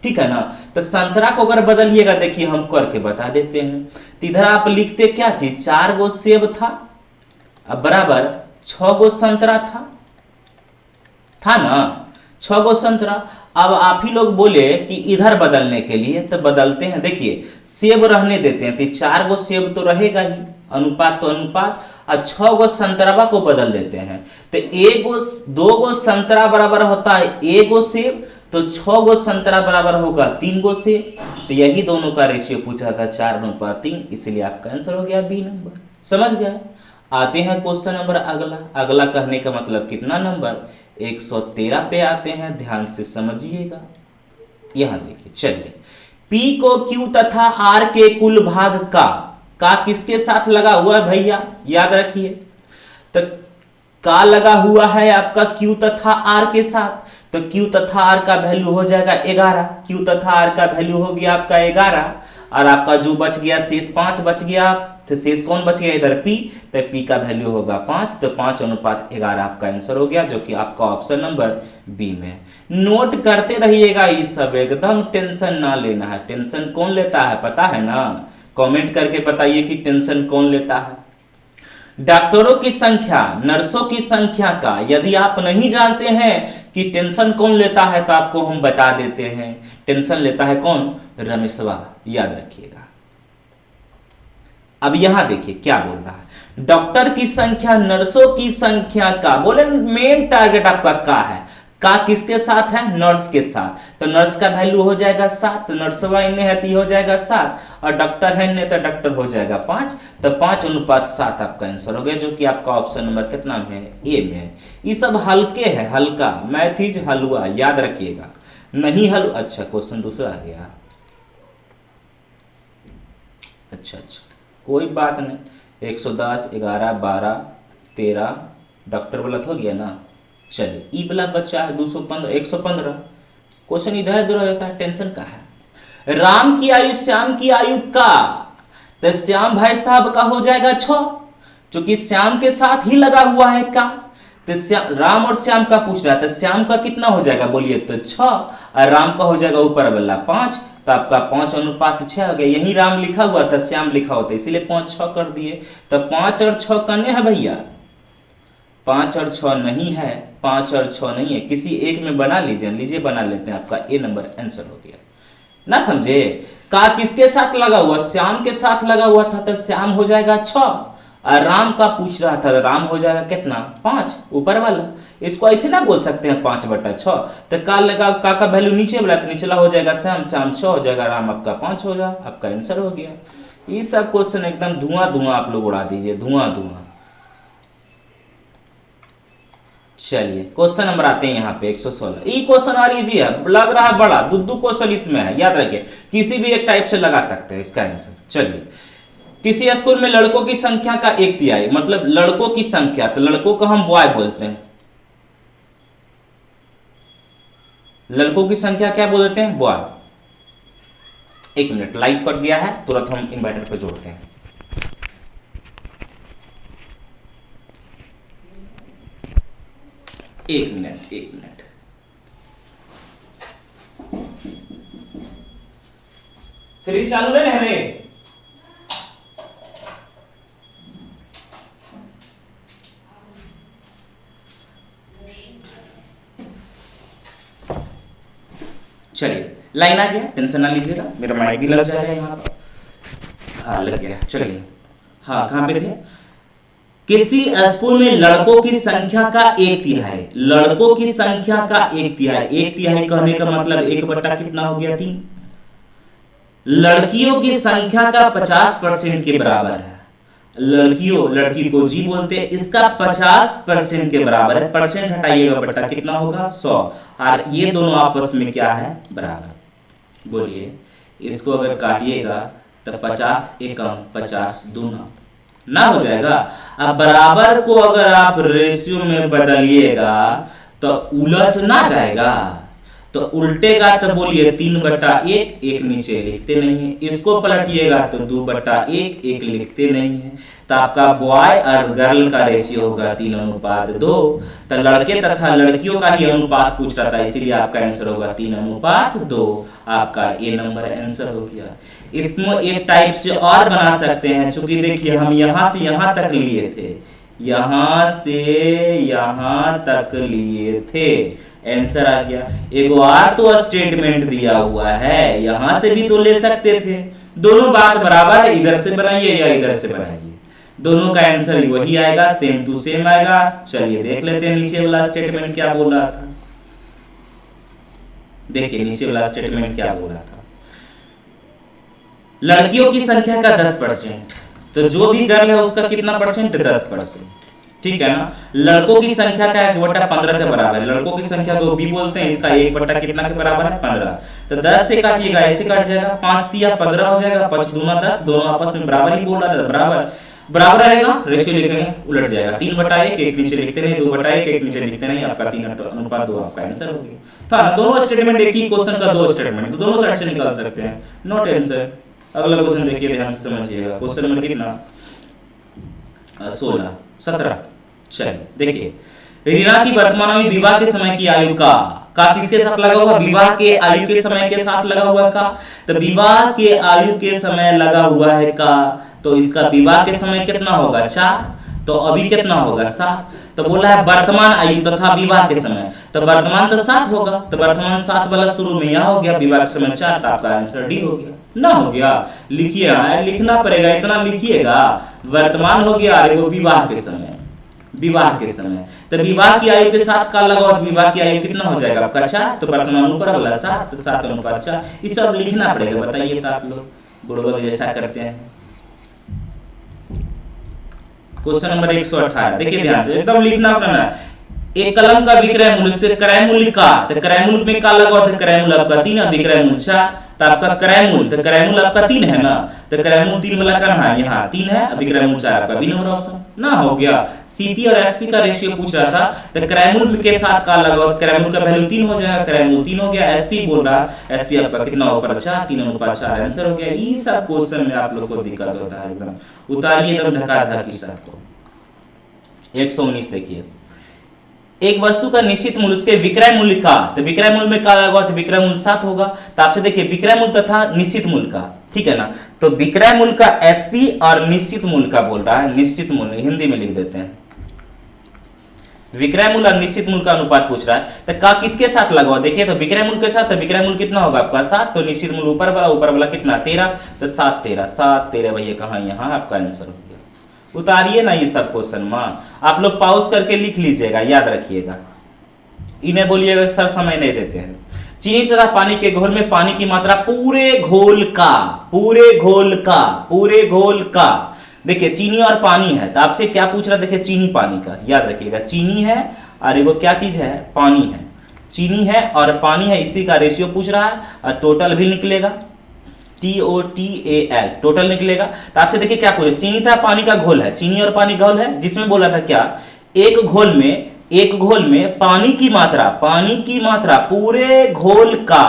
A: ठीक है ना। तो संतरा को अगर बदलिएगा, देखिए हम करके बता देते हैं, तो इधर आप लिखते क्या चीज, 4 गो सेब था अब बराबर 6 गो संतरा था ना, 6 गो संतरा। अब आप ही लोग बोले कि इधर बदलने के लिए, तो बदलते हैं। देखिए सेब रहने देते हैं, तो 4 गो सेब तो रहेगा ही, अनुपात तो अनुपात, और 6 गो संतरावा को बदल देते हैं, तो 2 गो संतरा बराबर होता है 1 गो सेब, तो 6 गो संतरा बराबर होगा 3 गो सेब। तो यही दोनों का रेशियो पूछा था 4:3, इसलिए आपका आंसर हो गया बी नंबर। समझ गए? आते हैं क्वेश्चन नंबर अगला कहने का मतलब कितना नंबर, 113 पे आते हैं, ध्यान से समझिएगा। यहां देखिए, चलिए, P को Q तथा R के कुल भाग का किसके साथ लगा हुआ है भैया, याद रखिए। तो का लगा हुआ है आपका Q तथा R के साथ, तो Q तथा R का वैल्यू हो जाएगा 11, Q तथा R का वैल्यू हो गया आपका 11, और आपका जो बच गया शेष 5 बच गया तो शेष कौन बच गया इधर P, तो P का वैल्यू होगा 5, तो 5:11 आपका आंसर हो गया, जो कि आपका ऑप्शन नंबर बी में है। नोट करते रहिएगा, ये सब एकदम टेंशन ना लेना है। टेंशन कौन लेता है पता है ना? कमेंट करके बताइए कि टेंशन कौन लेता है। डॉक्टरों की संख्या, नर्सों की संख्या का यदि आप नहीं जानते हैं कि टेंशन कौन लेता है, तो आपको हम बता देते हैं। टेंशन लेता है कौन? रमेशवा, याद रखिएगा। अब यहां देखिए क्या बोल रहा है, डॉक्टर की संख्या नर्सों की संख्या का, बोले मेन टारगेट आपका का है। का किसके साथ है? नर्स के साथ, तो नर्स का वैल्यू हो जाएगा 7, नर्सवा इन्हें है तो हो जाएगा 7, और डॉक्टर है इन्हें तो डॉक्टर हो जाएगा 5, तो 5:7 आपका आंसर हो गया, जो कि आपका ऑप्शन नंबर कितना में है? ए में है। ये सब हल्के है, हल्का मैथ इज हलवा, याद रखिएगा। नहीं हल, अच्छा क्वेश्चन दूसरा आ गया, अच्छा कोई बात नहीं। 110, 11, 12, 13 डॉक्टर वाला तो हो गया ना। चलिए ई वाला बच्चा है 215, 115। क्वेश्चन इधर उधर होता है, टेंशन का है। राम की आयु श्याम की आयु का, तो श्याम भाई साहब का हो जाएगा 6, क्योंकि श्याम के साथ ही लगा हुआ है का। तो राम और श्याम का पूछ रहा था, श्याम का कितना हो जाएगा बोलिए? तो 6, और राम का हो जाएगा ऊपर वाला 5, तो आपका 5:6 हो गया। यही राम लिखा हुआ था, श्याम लिखा होता, इसीलिए 5-6 कर दिए। तो 5 और 6 करने हैं भैया, 5 और 6 नहीं है, 5 और 6 नहीं है, किसी एक में बना लीजिए बना लेते हैं, आपका ए नंबर आंसर हो गया ना। समझे? का किसके साथ लगा हुआ? श्याम के साथ लगा हुआ था, तो श्याम हो जाएगा 6, और राम का पूछ रहा था, राम हो जाएगा कितना? 5 ऊपर वाला। इसको ऐसे ना बोल सकते हैं 5/6, तो का लगा, का वैल्यू नीचे वाला, तो निचला हो जाएगा श्याम, श्याम 6 हो जाएगा, राम आपका 5 हो जाएगा, आपका आंसर हो गया। ये सब क्वेश्चन एकदम धुआं आप लोग उड़ा दीजिए, धुआं। चलिए क्वेश्चन नंबर आते हैं यहाँ पे 116। ये क्वेश्चन और इजी है, लग रहा है बड़ा, दो क्वेश्चन इसमें है, याद रखिए किसी भी एक टाइप से लगा सकते हैं इसका आंसर। चलिए, किसी स्कूल में लड़कों की संख्या का 1/3, मतलब लड़कों की संख्या, तो लड़कों को हम बॉय बोलते हैं, लड़कों की संख्या क्या बोलते हैं? बॉय। 1 मिनट, लाइट कट गया है, तुरंत हम इन्वर्टर पे जोड़ते हैं। एक मिनट फ्रिज चालू नहीं है रे। चलिए लाइन आ गया, टेंशन ना लीजिएगा, मेरा माइक भी लग जाएगा यहाँ पर। हाँ लग गया। चलिए, हाँ कहाँ पे थे? किसी स्कूल में लड़कों की संख्या का 1/3, लड़कों की संख्या का 1/3, 1/3 कहने का मतलब 1 कितना हो गया? 3। लड़कियों की संख्या का 50% के बराबर है, लड़की को जी बोलते हैं, इसका 50% के बराबर है, परसेंट हटाइएगा बट्टा कितना होगा? 100, और ये दोनों आपस में क्या है? बराबर। बोलिए, इसको अगर काटिएगा तो 50 एकम 50 दूना ना हो जाएगा। अब बराबर को अगर आप रेशियो में बदलिएगा तो उलट ना जाएगा, तो उल्टेगा तो बोलिए 3/1, 1 नीचे लिखते नहीं है। इसको पलटिएगा तो 2/1, 1 लिखते नहीं है। तो आपका बॉय और गर्ल का रेशियो होगा 3:2। तो लड़के तथा लड़कियों का ही अनुपात पूछ रहा था, इसीलिए आपका आंसर होगा 3:2। आपका ए नंबर आंसर हो गया। इसमें एक टाइप से और बना सकते हैं, चूंकि देखिए हम यहाँ से यहाँ तक लिए थे, यहाँ से यहाँ तक लिए थे, आंसर आ गया। एक और तो स्टेटमेंट दिया हुआ है, यहां से भी तो ले सकते थे। दोनों बात बराबर है, इधर से बनाइए या इधर से बनाइए, दोनों का आंसर ही वही आएगा, सेम टू सेम आएगा। चलिए देख लेते हैं नीचे वाला स्टेटमेंट क्या बोल रहा था। देखिए नीचे वाला स्टेटमेंट क्या बोल रहा था, लड़कियों की संख्या का 10%, तो जो भी गर्ल है उसका कितना परसेंट? 10%, ठीक है ना। लड़कों की संख्या का 1/15 के बराबर है, लड़कों की संख्या को बी बोलते हैं, इसका 1 कितना के बराबर है? 15। तो 10 से काटिएगा, ऐसे कट जाएगा, 5 × 15 हो जाएगा, 5 दूना 10, दोनों आपस में बराबर ही बोल रहा था, बराबर रहेगा, रेशियो लिखेंगे उलट जाएगा, 3/1, 1 नीचे लिखते नहीं, 2/1, 1 नीचे लिखते नहीं, आपका 3:2 आपका आंसर हो गया था ना। दोनों स्टेटमेंट एक ही क्वेश्चन का 2 स्टेटमेंट, तो दोनों साइड से निकाल सकते हैं, नॉट आंसर। अगला क्वेश्चन देखिए, ध्यान से समझिएगा। क्वेश्चन नंबर कितना, 16 17। चलिए देखिए, रीना की वर्तमान आयु विवाह के समय की आयु का किसके साथ लगा हुआ, विवाह के आयु के समय के साथ लगा हुआ का। तो विवाह के आयु के समय लगा हुआ है का, तो इसका विवाह के समय कितना होगा 4, तो अभी कितना होगा 7। तो बोला है वर्तमान आयु तथा विवाह के समय, तो वर्तमान तो 7 होगा, तो वर्तमान 7 वाला शुरू में यहाँ हो गया, विवाह के समय 4, तो आपका आंसर डी हो गया। ना हो गया, लिखिए, लिखना पड़ेगा, इतना लिखिएगा। वर्तमान हो गया, और वो विवाह के समय, विवाह के समय, तो विवाह की आयु के साथ का लगाओ, तो विवाह की आयु कितना हो जाएगा आपका 4, तो वर्तमान ऊपर वाला 7, तो 7/4, ये सब लिखना पड़ेगा। बताइए तो आप लोग बुड़बक जैसा करते हैं। क्वेश्चन नंबर 118 देखिए ध्यान से, एकदम लिखना पड़ना। एक कलम का विक्रय मूल्य से क्रय मूल्य का, तो क्रय मूल्य में का लगाओ, तो क्रय मूल्य आपका 3 है, विक्रय मूल्य 4, तो आपका क्रय मूल्य, तो क्रय मूल्य आपका 3 है ना, तो क्रय मूल्य 3 वाला कहां है, यहाँ 3 है, विक्रय मूल्य 4, आपका बी नंबर ऑप्शन ना हो गया। सीपी और एसपी का रेशियो पूछ रहा था, तो क्रय मूल्य के साथ का लगाओ, तो क्रय मूल्य का वैल्यू 3 हो जाएगा, क्रय मूल्य 3 हो गया। एसपी बोल रहा, एसपी आपका कितना ऊपर 4, 3/4 आंसर हो गया। ये सब क्वेश्चन में आप लोग को दिक्कत होता है, एकदम उतारिए, एकदम धक्का-धक्की सबको। 119 देखिए, एक वस्तु का निश्चित मूल्य उसके विक्रय मूल्य का, तो विक्रय मूल्य में का लगा, तो विक्रय मूल्य 7 होगा। तो आपसे देखिए विक्रय मूल्य तथा निश्चित मूल्य का, ठीक है ना, तो विक्रय मूल्य का एसपी और निश्चित मूल्य का बोल रहा है, निश्चित मूल्य हिंदी में लिख देते हैं, विक्रय मूल्य और निश्चित मूल्य का अनुपात पूछ रहा है, तो का किसके साथ लगाओ, देखिए तो विक्रय मूल्य के साथ, तो विक्रय मूल्य कितना होगा आपका 7, तो निश्चित मूल्य ऊपर वाला कितना 13, तो 7 13 भैया कहाँ, यहाँ आपका आंसर हो गया। उतारिए ना ये सब क्वेश्चन में, आप लोग पॉज करके लिख लीजिएगा, याद रखिएगा, इन्हें बोलिएगा सर समय नहीं देते हैं। चीनी तथा पानी के घोल में पानी की मात्रा पूरे घोल का, देखिए चीनी और पानी है, तो आपसे क्या पूछ रहा है, देखिए चीनी पानी का, याद रखिएगा चीनी है और वो क्या चीज है, पानी है, चीनी है और पानी है, इसी का रेशियो पूछ रहा है, और टोटल भी निकलेगा, TOTAL टोटल निकलेगा। तो आपसे देखिए क्या पूछे, चीनी था पानी का घोल है, चीनी और पानी घोल है, जिसमें बोला था क्या, एक घोल में पानी की मात्रा पूरे घोल का,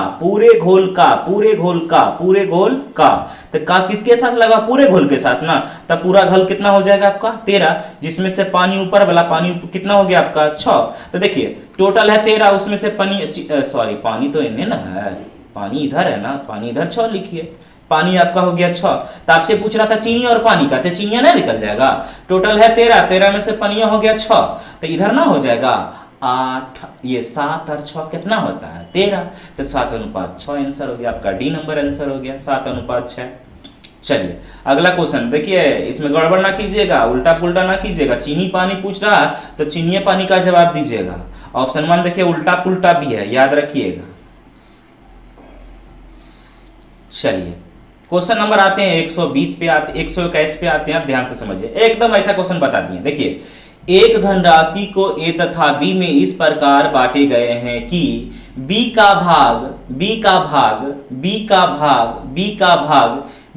A: तो का किसके साथ लगा, पूरे घोल के साथ ना, तब पूरा घोल कितना हो जाएगा आपका 13, जिसमें से पानी ऊपर वाला पानी कितना हो गया आपका 6। तो देखिए टोटल है 13, उसमें से पानी तो इन्हें ना है, पानी इधर है ना, पानी इधर 6 लिखिए, पानी आपका हो गया 6। तो आपसे पूछ रहा था चीनी और पानी का, तो चीनिया ना निकल जाएगा, टोटल है 13 में से पानिया हो गया 6, तो इधर ना हो जाएगा 8, ये 7 और 6 कितना होता है 13, तो 7/6 आंसर हो गया आपका, डी नंबर आंसर हो गया 7/6। चलिए अगला क्वेश्चन देखिए, इसमें गड़बड़ ना कीजिएगा, उल्टा पुल्टा ना कीजिएगा, चीनी पानी पूछ रहा है तो चीनी पानी का जवाब दीजिएगा। ऑप्शन 1 देखिए उल्टा पुल्टा भी है, याद रखिएगा। चलिए क्वेश्चन नंबर आते हैं 120 पे आते 121 पे आते हैं, आप ध्यान से समझिए, एकदम ऐसा क्वेश्चन बता दिए। देखिए एक धनराशि को ए तथा बी में इस प्रकार बांटे गए हैं कि बी का भाग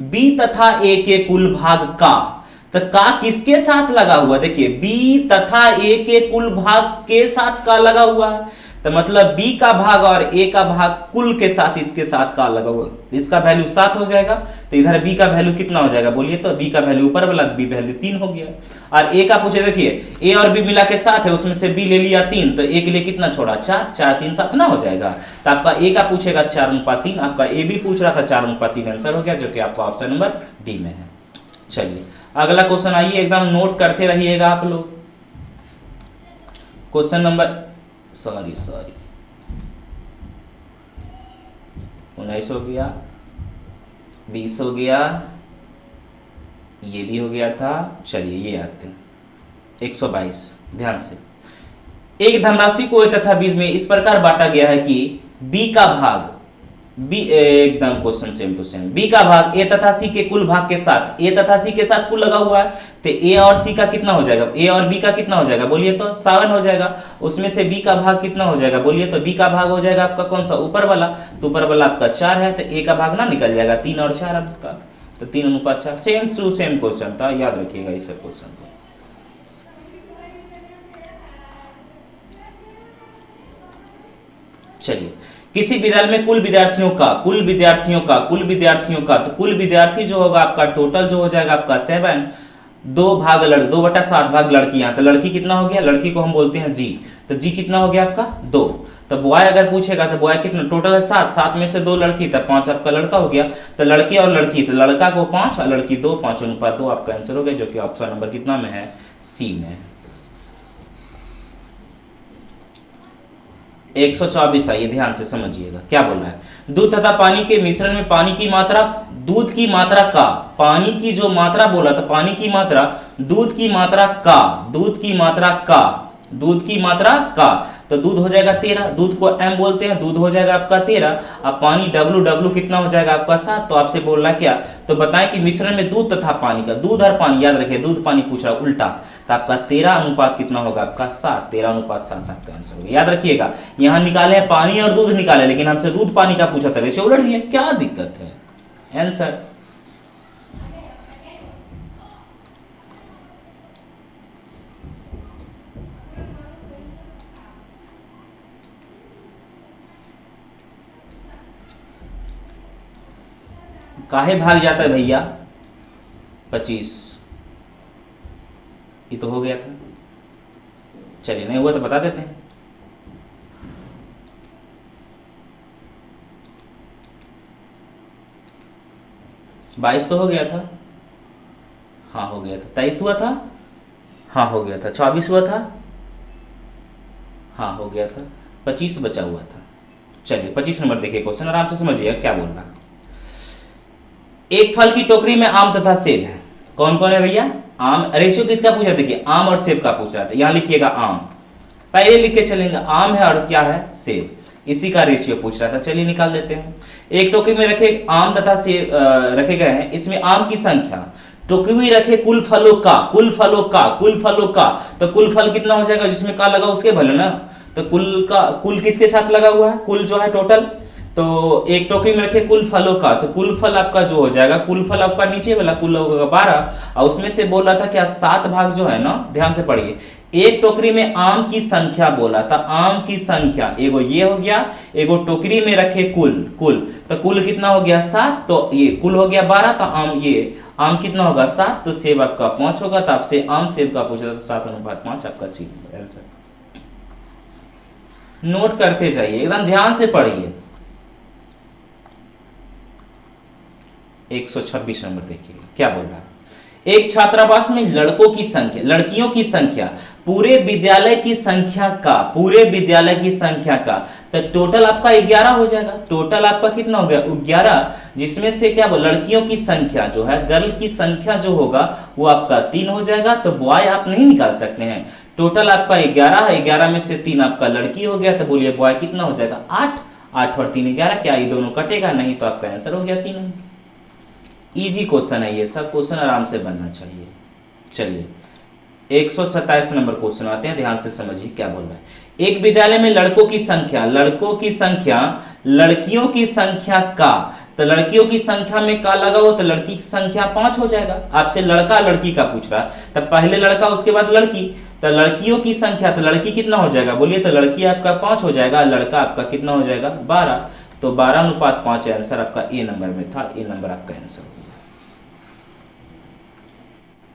A: बी तथा ए के कुल भाग का, तो का किसके साथ लगा हुआ, देखिए बी तथा ए के कुल भाग के साथ का लगा हुआ है, तो मतलब बी का भाग और ए का भाग कुल के साथ इसके साथ का लगा हुआ, इसका वैल्यू 7 हो जाएगा, तो इधर बी का वैल्यू कितना हो जाएगा बोलिए, तो बी का वैल्यू ऊपर वाला बी वैल्यू 3 हो गया, और ए का पूछे, देखिए ए और बी मिला के 7 है, उसमें से बी ले लिया 3, तो ए के लिए कितना छोड़ा 4, 4 3 7 ना हो जाएगा, तो आपका ए का पूछेगा 4/3, आपका ए भी पूछ रहा था 4/3 आंसर हो गया, जो कि आपका ऑप्शन नंबर डी में है। चलिए अगला क्वेश्चन आइए, एकदम नोट करते रहिएगा आप लोग। क्वेश्चन नंबर 19 हो गया, 20 हो गया, ये भी हो गया था। चलिए ये आते हैं 122, ध्यान से। एक धनराशि को ए तथा बी में इस प्रकार बांटा गया है कि बी का भाग एकदम question same to same, B का भाग ए तथा सी के कुल भाग के साथ, ए तथा सी के साथ कुल लगा हुआ है, तो ए और सी का कितना हो जाएगा, ए और बी का कितना हो जाएगा बोलिए, तो 7 हो जाएगा, उसमें से बी का भाग कितना हो जाएगा बोलिए, तो बी का भाग हो जाएगा आपका कौन सा, ऊपर वाला, तो ऊपर वाला आपका 4 है, तो ए का भाग ना निकल जाएगा 3 और 4 आपका, तो 3/4, सेम टू सेम क्वेश्चन था, याद रखिएगा इस क्वेश्चन को। चलिए, किसी विद्यालय में कुल विद्यार्थियों का तो कुल विद्यार्थी जो होगा आपका टोटल जो हो जाएगा आपका 7, 2/7 भाग लड़कियां, तो लड़की कितना हो गया, लड़की को हम बोलते हैं जी, तो जी कितना हो गया आपका 2। तो बॉय अगर पूछेगा तो बॉय कितना, टोटल है 7, 7 में से 2 लड़की, तब 5 आपका लड़का हो गया। तो लड़की और लड़की, तो लड़का को 5 और लड़की 2, 5:2 आपका आंसर हो गया, जो कि ऑप्शन नंबर कितना में है, सी में। 124 आइए ध्यान से समझिएगा क्या बोल रहा है। दूध तथा पानी के मिश्रण में पानी की मात्रा, दूध की मात्रा का, पानी की जो मात्रा बोला तो पानी की मात्रा, दूध की मात्रा का, दूध की मात्रा का, दूध की मात्रा का, तो दूध हो जाएगा 13, दूध को m बोलते हैं, दूध हो जाएगा आपका 13। अब पानी W कितना हो जाएगा आपका 7। तो आपसे बोल रहा है क्या, तो बताएं कि मिश्रण में दूध तथा पानी का, दूध और पानी, याद रखिए दूध पानी पूछ रहा उल्टा, तो आपका 13 अनुपात कितना होगा आपका 7, 13:7 आपका आंसर होगा। याद रखिएगा यहाँ निकाले पानी और दूध निकाले, लेकिन हमसे दूध पानी का पूछा था, रेशियो उलट दिए, क्या दिक्कत है, आंसर। काहे भाग जाता है भैया, 25, ये तो हो गया था। चलिए नहीं हुआ तो बता देते हैं। बाईस तो हो गया था, हाँ हो गया था। 23 हुआ था, हाँ हो गया था। 24 हुआ था, हाँ हो गया था। 25 बचा हुआ था। चलिए 25 नंबर देखिए क्वेश्चन, आराम से समझिएगा क्या बोल रहा है। एक फल की टोकरी में आम तथा सेब है, कौन कौन है भैया, आम। रेशियो किसका पूछा, देखिए आम और सेब का पूछ रहा था, यहां लिखिएगा आम, पहले लिख के चलेंगे, आम है और क्या है सेब, इसी का रेशियो पूछ रहा था। चलिए निकाल देते हैं। एक टोकरी में रखे आम तथा सेब रखे गए हैं, इसमें आम की संख्या, टोकरी में रखे कुल फलों का, कुल फलों का, कुल फलों का, तो कुल फल कितना हो जाएगा, जिसमें का लगा उसके भले ना, तो कुल का, कुल किसके साथ लगा हुआ है, कुल जो है टोटल, तो एक टोकरी में रखे कुल फलों का, तो कुल फल आपका जो हो जाएगा, कुल फल आपका नीचे वाला कुल होगा 12, और उसमें से बोल रहा था क्या 7 भाग जो है ना, ध्यान से पढ़िए, एक टोकरी में आम की संख्या बोला था, आम की संख्या, एगो ये हो गया, एगो टोकरी में रखे कुल, कुल तो कुल कितना हो गया 7, तो ये कुल हो गया 12, तो आम, ये आम कितना होगा 7, तो सेब आपका 5 होगा, तो आपसे आम सेब का पूछा तो 7:5 आपका सी आंसर। नोट करते जाइए, एकदम ध्यान से पढ़िए। 126 नंबर देखिए क्या बोल रहा है। एक छात्रावास में लड़कों की संख्या, लड़कियों की संख्या पूरे विद्यालय की संख्या का, पूरे विद्यालय की संख्या का, तो टोटल आपका 11 हो जाएगा। टोटल आपका कितना हो गया 11, जिसमें से क्या लड़कियों की संख्या जो है, गर्ल की संख्या जो होगा वो आपका 3 हो जाएगा, तो बॉय आप नहीं निकाल सकते हैं। टोटल आपका 11 है, 11 में से 3 आपका लड़की हो गया, तो बोलिए बॉय कितना हो जाएगा 8, 8 और 3 11, क्या ये दोनों कटेगा, नहीं तो आपका आंसर हो गया सी नंबर। इजी क्वेश्चन है ये, सब क्वेश्चन आराम से बनना चाहिए। चलिए 127 नंबर क्वेश्चन आते हैं, ध्यान से समझिए क्या बोल रहा है। एक विद्यालय में लड़कों की संख्या, लड़कों की संख्या लड़कियों की संख्या का, तो लड़कियों की संख्या में का लगा हो तो लड़की की संख्या 5 हो जाएगा। आपसे लड़का लड़की का पूछ रहा है, तो पहले लड़का उसके बाद लड़की, तो लड़कियों की संख्या, तो लड़की कितना हो जाएगा बोलिए, तो लड़की आपका 5 हो जाएगा, लड़का आपका कितना हो जाएगा 12, तो 12:5 आंसर आपका ए नंबर में था, ए नंबर आपका आंसर हो गया।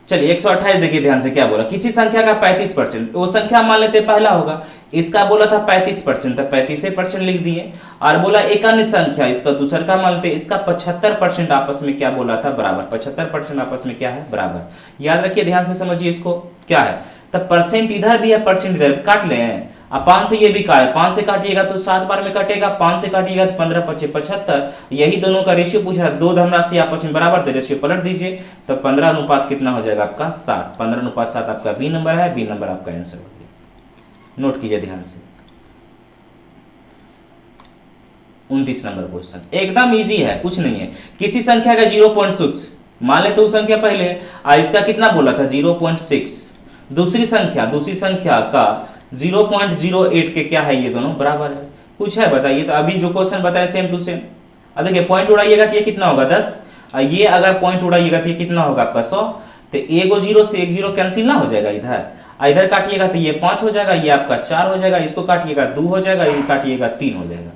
A: चलिए 128 देखिए ध्यान से क्या बोला। किसी संख्या का 35%, वो संख्या मान लेते पहला होगा, इसका बोला था 35%, तो 35% लिख दिए। और बोला एक अन्य संख्या, इसका दूसरा का मान लेते, इसका 75% आपस में क्या बोला था बराबर, 75% आपस में क्या है बराबर। याद रखिए ध्यान से समझिए इसको क्या है, तो परसेंट इधर भी है परसेंट इधर, काट ले। अब 5 से ये भी का है, 5 से काटिएगा तो 7 बार में कटेगा, 5 से काटिएगा तो 15 5 75, यही दोनों का रेशियो पूछ रहा है, दो धनराशि आपस में बराबर थे, रेशियो पलट दीजिए, तो 15 अनुपात कितना हो जाएगा आपका 7, 15:7 आपका बी नंबर है, बी नंबर आपका आंसर हो गया। नोट कीजिए ध्यान से। 29 नंबर क्वेश्चन एकदम इजी है, कुछ नहीं है। किसी संख्या का 0.6 मान ले तो संख्या पहले है, इसका कितना बोला था 0.6, दूसरी संख्या का 0.08 के क्या है, ये दोनों बराबर है, कुछ है बताइए। तो अभी जो क्वेश्चन बताए सेम टू सेम। अब देखिए पॉइंट उड़ाइएगा तो ये कितना होगा 10, ये अगर पॉइंट उड़ाइएगा तो ये कितना होगा आपका 100, तो एगो 0 से एक 0 कैंसिल ना हो जाएगा इधर, इधर काटिएगा तो ये 5 हो जाएगा, ये आपका 4 हो जाएगा, इसको काटिएगा 2 हो जाएगा, ये काटिएगा 3 हो जाएगा।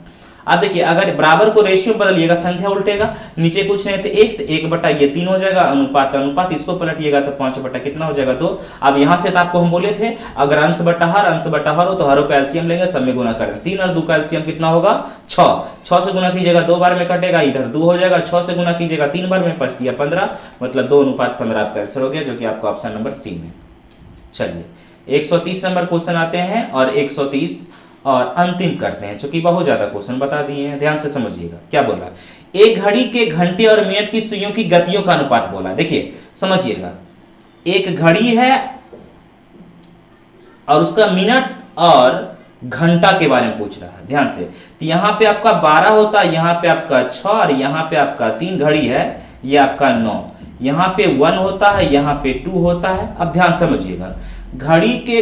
A: अब देखिए अगर बराबर को रेशियो बदलिएगा संख्या उल्टेगा, नीचे कुछ नहीं तो 1 तो 1 बटा ये 3 हो जाएगा, अनुपात अनुपात इसको पलटिएगा तो 5 बटा कितना हो जाएगा 2। अब यहां से तो आपको हम बोले थे अगर अंश बटा हर हो तो हरों का एलसीएम लेंगे, सब में गुना करेंगे। 3 और 2 का एलसीएम कितना होगा 6, 6 से गुना कीजिएगा 2 बार में कटेगा, इधर 2 हो जाएगा, 6 से गुना कीजिएगा 3 बार में, 5 दिया 15, मतलब 2 अनुपात 15 आपका आंसर हो गया, जो कि आपका ऑप्शन नंबर सी में। चलिए 130 नंबर क्वेश्चन आते हैं और 130 और अंतिम करते हैं, चूंकि बहुत ज्यादा क्वेश्चन बता दिए हैं, ध्यान से समझिएगा क्या बोला। एक घड़ी के घंटे और मिनट की सुइयों की गतियों का अनुपात बोला। देखिए समझिएगा, एक घड़ी है और उसका मिनट और घंटा के बारे में पूछ रहा है, ध्यान से। तो यहां पे आपका 12 होता है, यहां पे आपका 6 और यहां पे आपका 3 घड़ी है, ये आपका 9, यहां पे 1 होता है, यहां पे 2 होता है। अब ध्यान समझिएगा, घड़ी के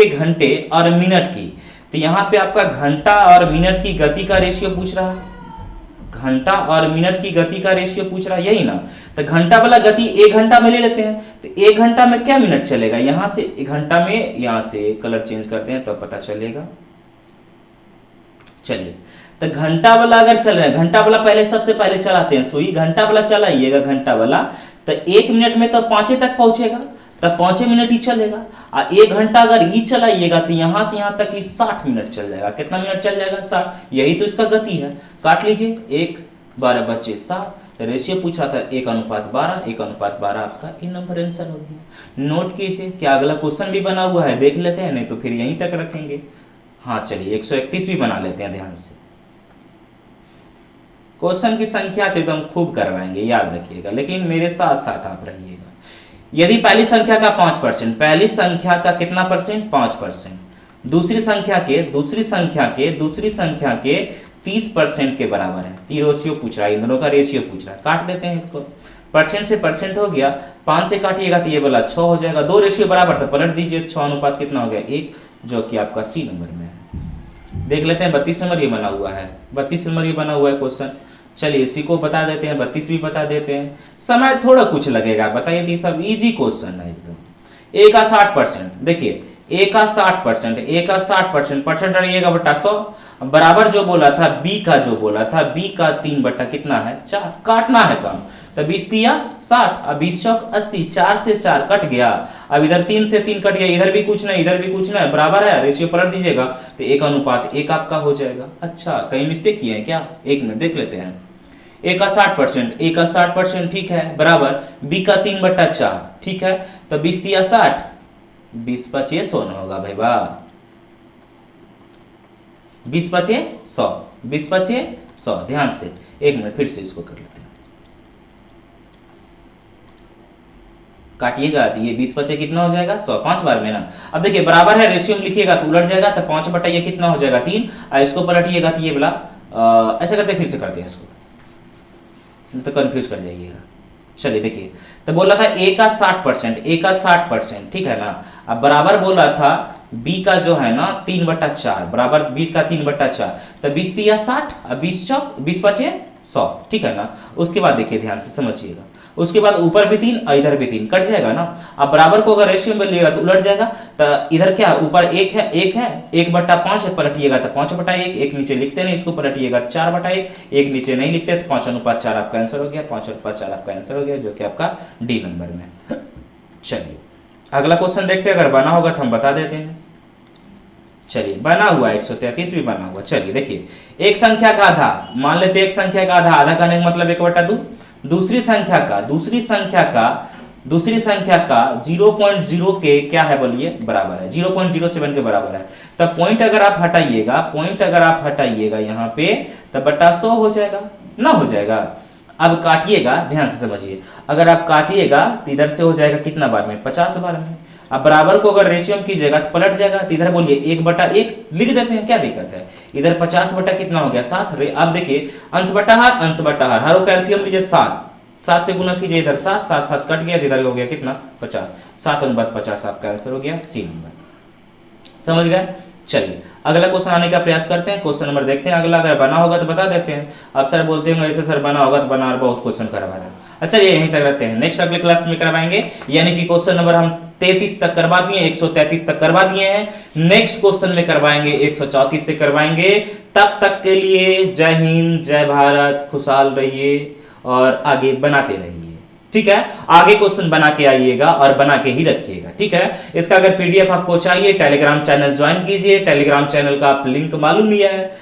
A: घंटे और मिनट की, तो यहां पे आपका घंटा और मिनट की गति का रेशियो पूछ रहा है, घंटा और मिनट की गति का रेशियो पूछ रहा है, यही ना। तो घंटा वाला गति 1 घंटा में ले लेते हैं, तो 1 घंटा में क्या मिनट चलेगा, यहां से 1 घंटा में, यहां से कलर चेंज करते हैं तो पता चलेगा। चलिए तो घंटा वाला अगर चल रहा है, घंटा वाला पहले सबसे पहले चलाते हैं सुई, घंटा वाला चलाइएगा घंटा वाला, तो 1 मिनट में तो 5 तक पहुंचेगा, तब 5 मिनट ही चलेगा। और 1 घंटा अगर ही चलाइएगा तो यहां से यहां तक ही 60 मिनट चल जाएगा। कितना मिनट चल जाएगा 60, यही तो इसका गति है। काट लीजिए, 1 12 बचे 7, तो रेशियो पूछा था 1:12, 1:12 आपका इन नंबर आंसर हो गया। नोट कीजिए, क्या अगला क्वेश्चन भी बना हुआ है, देख लेते हैं, नहीं तो फिर यहीं तक रखेंगे। हाँ चलिए 131 भी बना लेते हैं, ध्यान से। क्वेश्चन की संख्या तो एकदम खूब करवाएंगे, याद रखिएगा, लेकिन मेरे साथ साथ आप रहिएगा। यदि पहली संख्या का 5%, पहली संख्या का कितना परसेंट 5%, दूसरी संख्या के 30% के बराबर है, टी रेशियो पूछ रहा है, इन दोनों का रेशियो पूछ रहा है। काट देते हैं इसको, परसेंट से परसेंट हो गया, 5 से काटिएगा तो ये वाला 6 हो जाएगा, 2 रेशियो बराबर था, पलट दीजिए, 6 अनुपात कितना हो गया 1, जो कि आपका सी नंबर में है। देख लेते हैं 32 नंबर ये बना हुआ है, 32 नंबर ये बना हुआ है क्वेश्चन। चलिए इसी को बता देते हैं, 32 भी बता देते हैं, समय थोड़ा कुछ लगेगा, बताइए, ये सब इजी क्वेश्चन है एकदम। ए का 60%, देखिए ए का 60%, परसेंट रहिएगा बटा 100, बराबर जो बोला था बी का, बी का 3 बटा कितना है 4, काटना है काम, तो 20 दिया 60, अब 20 चौक 80, 4 से 4 कट गया, अब इधर 3 से 3 कट गया, इधर भी कुछ नहीं, इधर भी कुछ नहीं, बराबर है, रेशियो पलट दीजिएगा तो 1:1 आपका हो जाएगा। अच्छा कहीं मिस्टेक किए हैं क्या, 1 मिनट देख लेते हैं। ए का 60%, ठीक है, बराबर बी का 3/4, ठीक है, तो 20 दिया 60, 20 5 100 न होगा भाई वाह, 20 5 100, 20 5 100, ध्यान से 1 मिनट फिर से इसको कर लेते हैं, काटिएगा तो ये 20 5 कितना हो जाएगा 100, 5 बार में ना। अब देखिए बराबर है, रेशियो में लिखिएगा तो उलट जाएगा, तो 5 बटा ये कितना हो जाएगा 3, और इसको पलटिएगा तो ये वाला ऐसे करते, फिर से करते हैं इसको, तो कंफ्यूज कर जाइएगा। चलिए देखिए, तो बोला था ए का 60%, ठीक है ना, अब बराबर बोला था बी का जो है ना 3/4, बराबर बी का 3/4, तो 20 दिया 60, अब 20 चौक 20 5 100, ठीक है ना। उसके बाद देखिए ध्यान से समझिएगा, उसके बाद ऊपर भी 3 और इधर भी 3, कट जाएगा ना। अब बराबर को अगर रेशियो में लिएगा तो उलट जाएगा, तो इधर क्या ऊपर 1 है, 1/5 है, पलटिएगा तो 5/1, 1 नीचे लिखते नहीं, इसको पलटिएगा 4/1, 1 नीचे नहीं लिखते तो 5:4 आपका आंसर हो गया, 5/4 आपका आंसर हो गया, जो कि आपका डी नंबर में। चलिए अगला क्वेश्चन देखते हैं, अगर बना होगा तो हम बता देते हैं। चलिए बना हुआ 133 भी बना हुआ। चलिए देखिए, एक संख्या का आधा, मान लेते एक संख्या का आधा करने का मतलब 1/2, दूसरी संख्या का 0.0 के क्या है बोलिए बराबर है, 0.07 के बराबर है, तब पॉइंट अगर आप हटाइएगा यहाँ पे तब बटा 100 हो जाएगा ना, हो जाएगा। अब काटिएगा, ध्यान से समझिए, अगर आप काटिएगा तो इधर से हो जाएगा कितना बार में 50 बार में। अब बराबर को अगर रेशियो में कीजिएगा तो पलट जाएगा, तो इधर बोलिए 1/1 लिख देते हैं, क्या दिक्कत है, इधर 50 बटा कितना हो गया 7। अब देखिए अंश बटा हर का एलसीएम लीजिए 7 से गुना कीजिए, इधर 7 7 7 कट गया, इधर हो गया कितना 50, 7 × 50 आपका आंसर हो गया सी नंबर। समझ गए। चलिए अगला क्वेश्चन आने का प्रयास करते हैं। क्वेश्चन नंबर देखते हैं अगला, अगर बना होगा तो बता देते हैं। अब सर बोलते हैं ऐसे सर बना होगा तो बना, और बहुत क्वेश्चन करवा रहे हैं। अच्छा ये यहीं तक रखते हैं, नेक्स्ट अगले क्लास में करवाएंगे। यानी कि क्वेश्चन नंबर हम 33 तक करवा दिए, 133 तक करवा दिए हैं। नेक्स्ट क्वेश्चन में करवाएंगे 134 से करवाएंगे। तब तक के लिए जय हिंद, जय भारत, खुशहाल रहिए और आगे बनाते रहिए। ठीक है, आगे क्वेश्चन बना के आइएगा और बना के ही रखिएगा। ठीक है, इसका अगर पीडीएफ आपको चाहिए टेलीग्राम चैनल ज्वाइन कीजिए। टेलीग्राम चैनल का आप लिंक मालूम लिया है,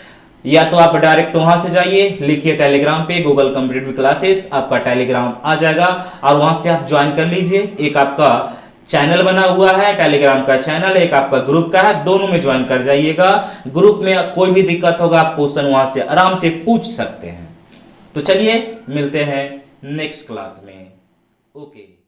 A: या तो आप डायरेक्ट वहां से जाइए, लिखिए टेलीग्राम पे गूगल कॉम्पिटिटिव क्लासेस, आपका टेलीग्राम आ जाएगा और वहां से आप ज्वाइन कर लीजिए। एक आपका चैनल बना हुआ है, टेलीग्राम का चैनल, एक आपका ग्रुप का है, दोनों में ज्वाइन कर जाइएगा। ग्रुप में कोई भी दिक्कत होगा आप क्वेश्चन वहां से आराम से पूछ सकते हैं। तो चलिए मिलते हैं नेक्स्ट क्लास में। ओके।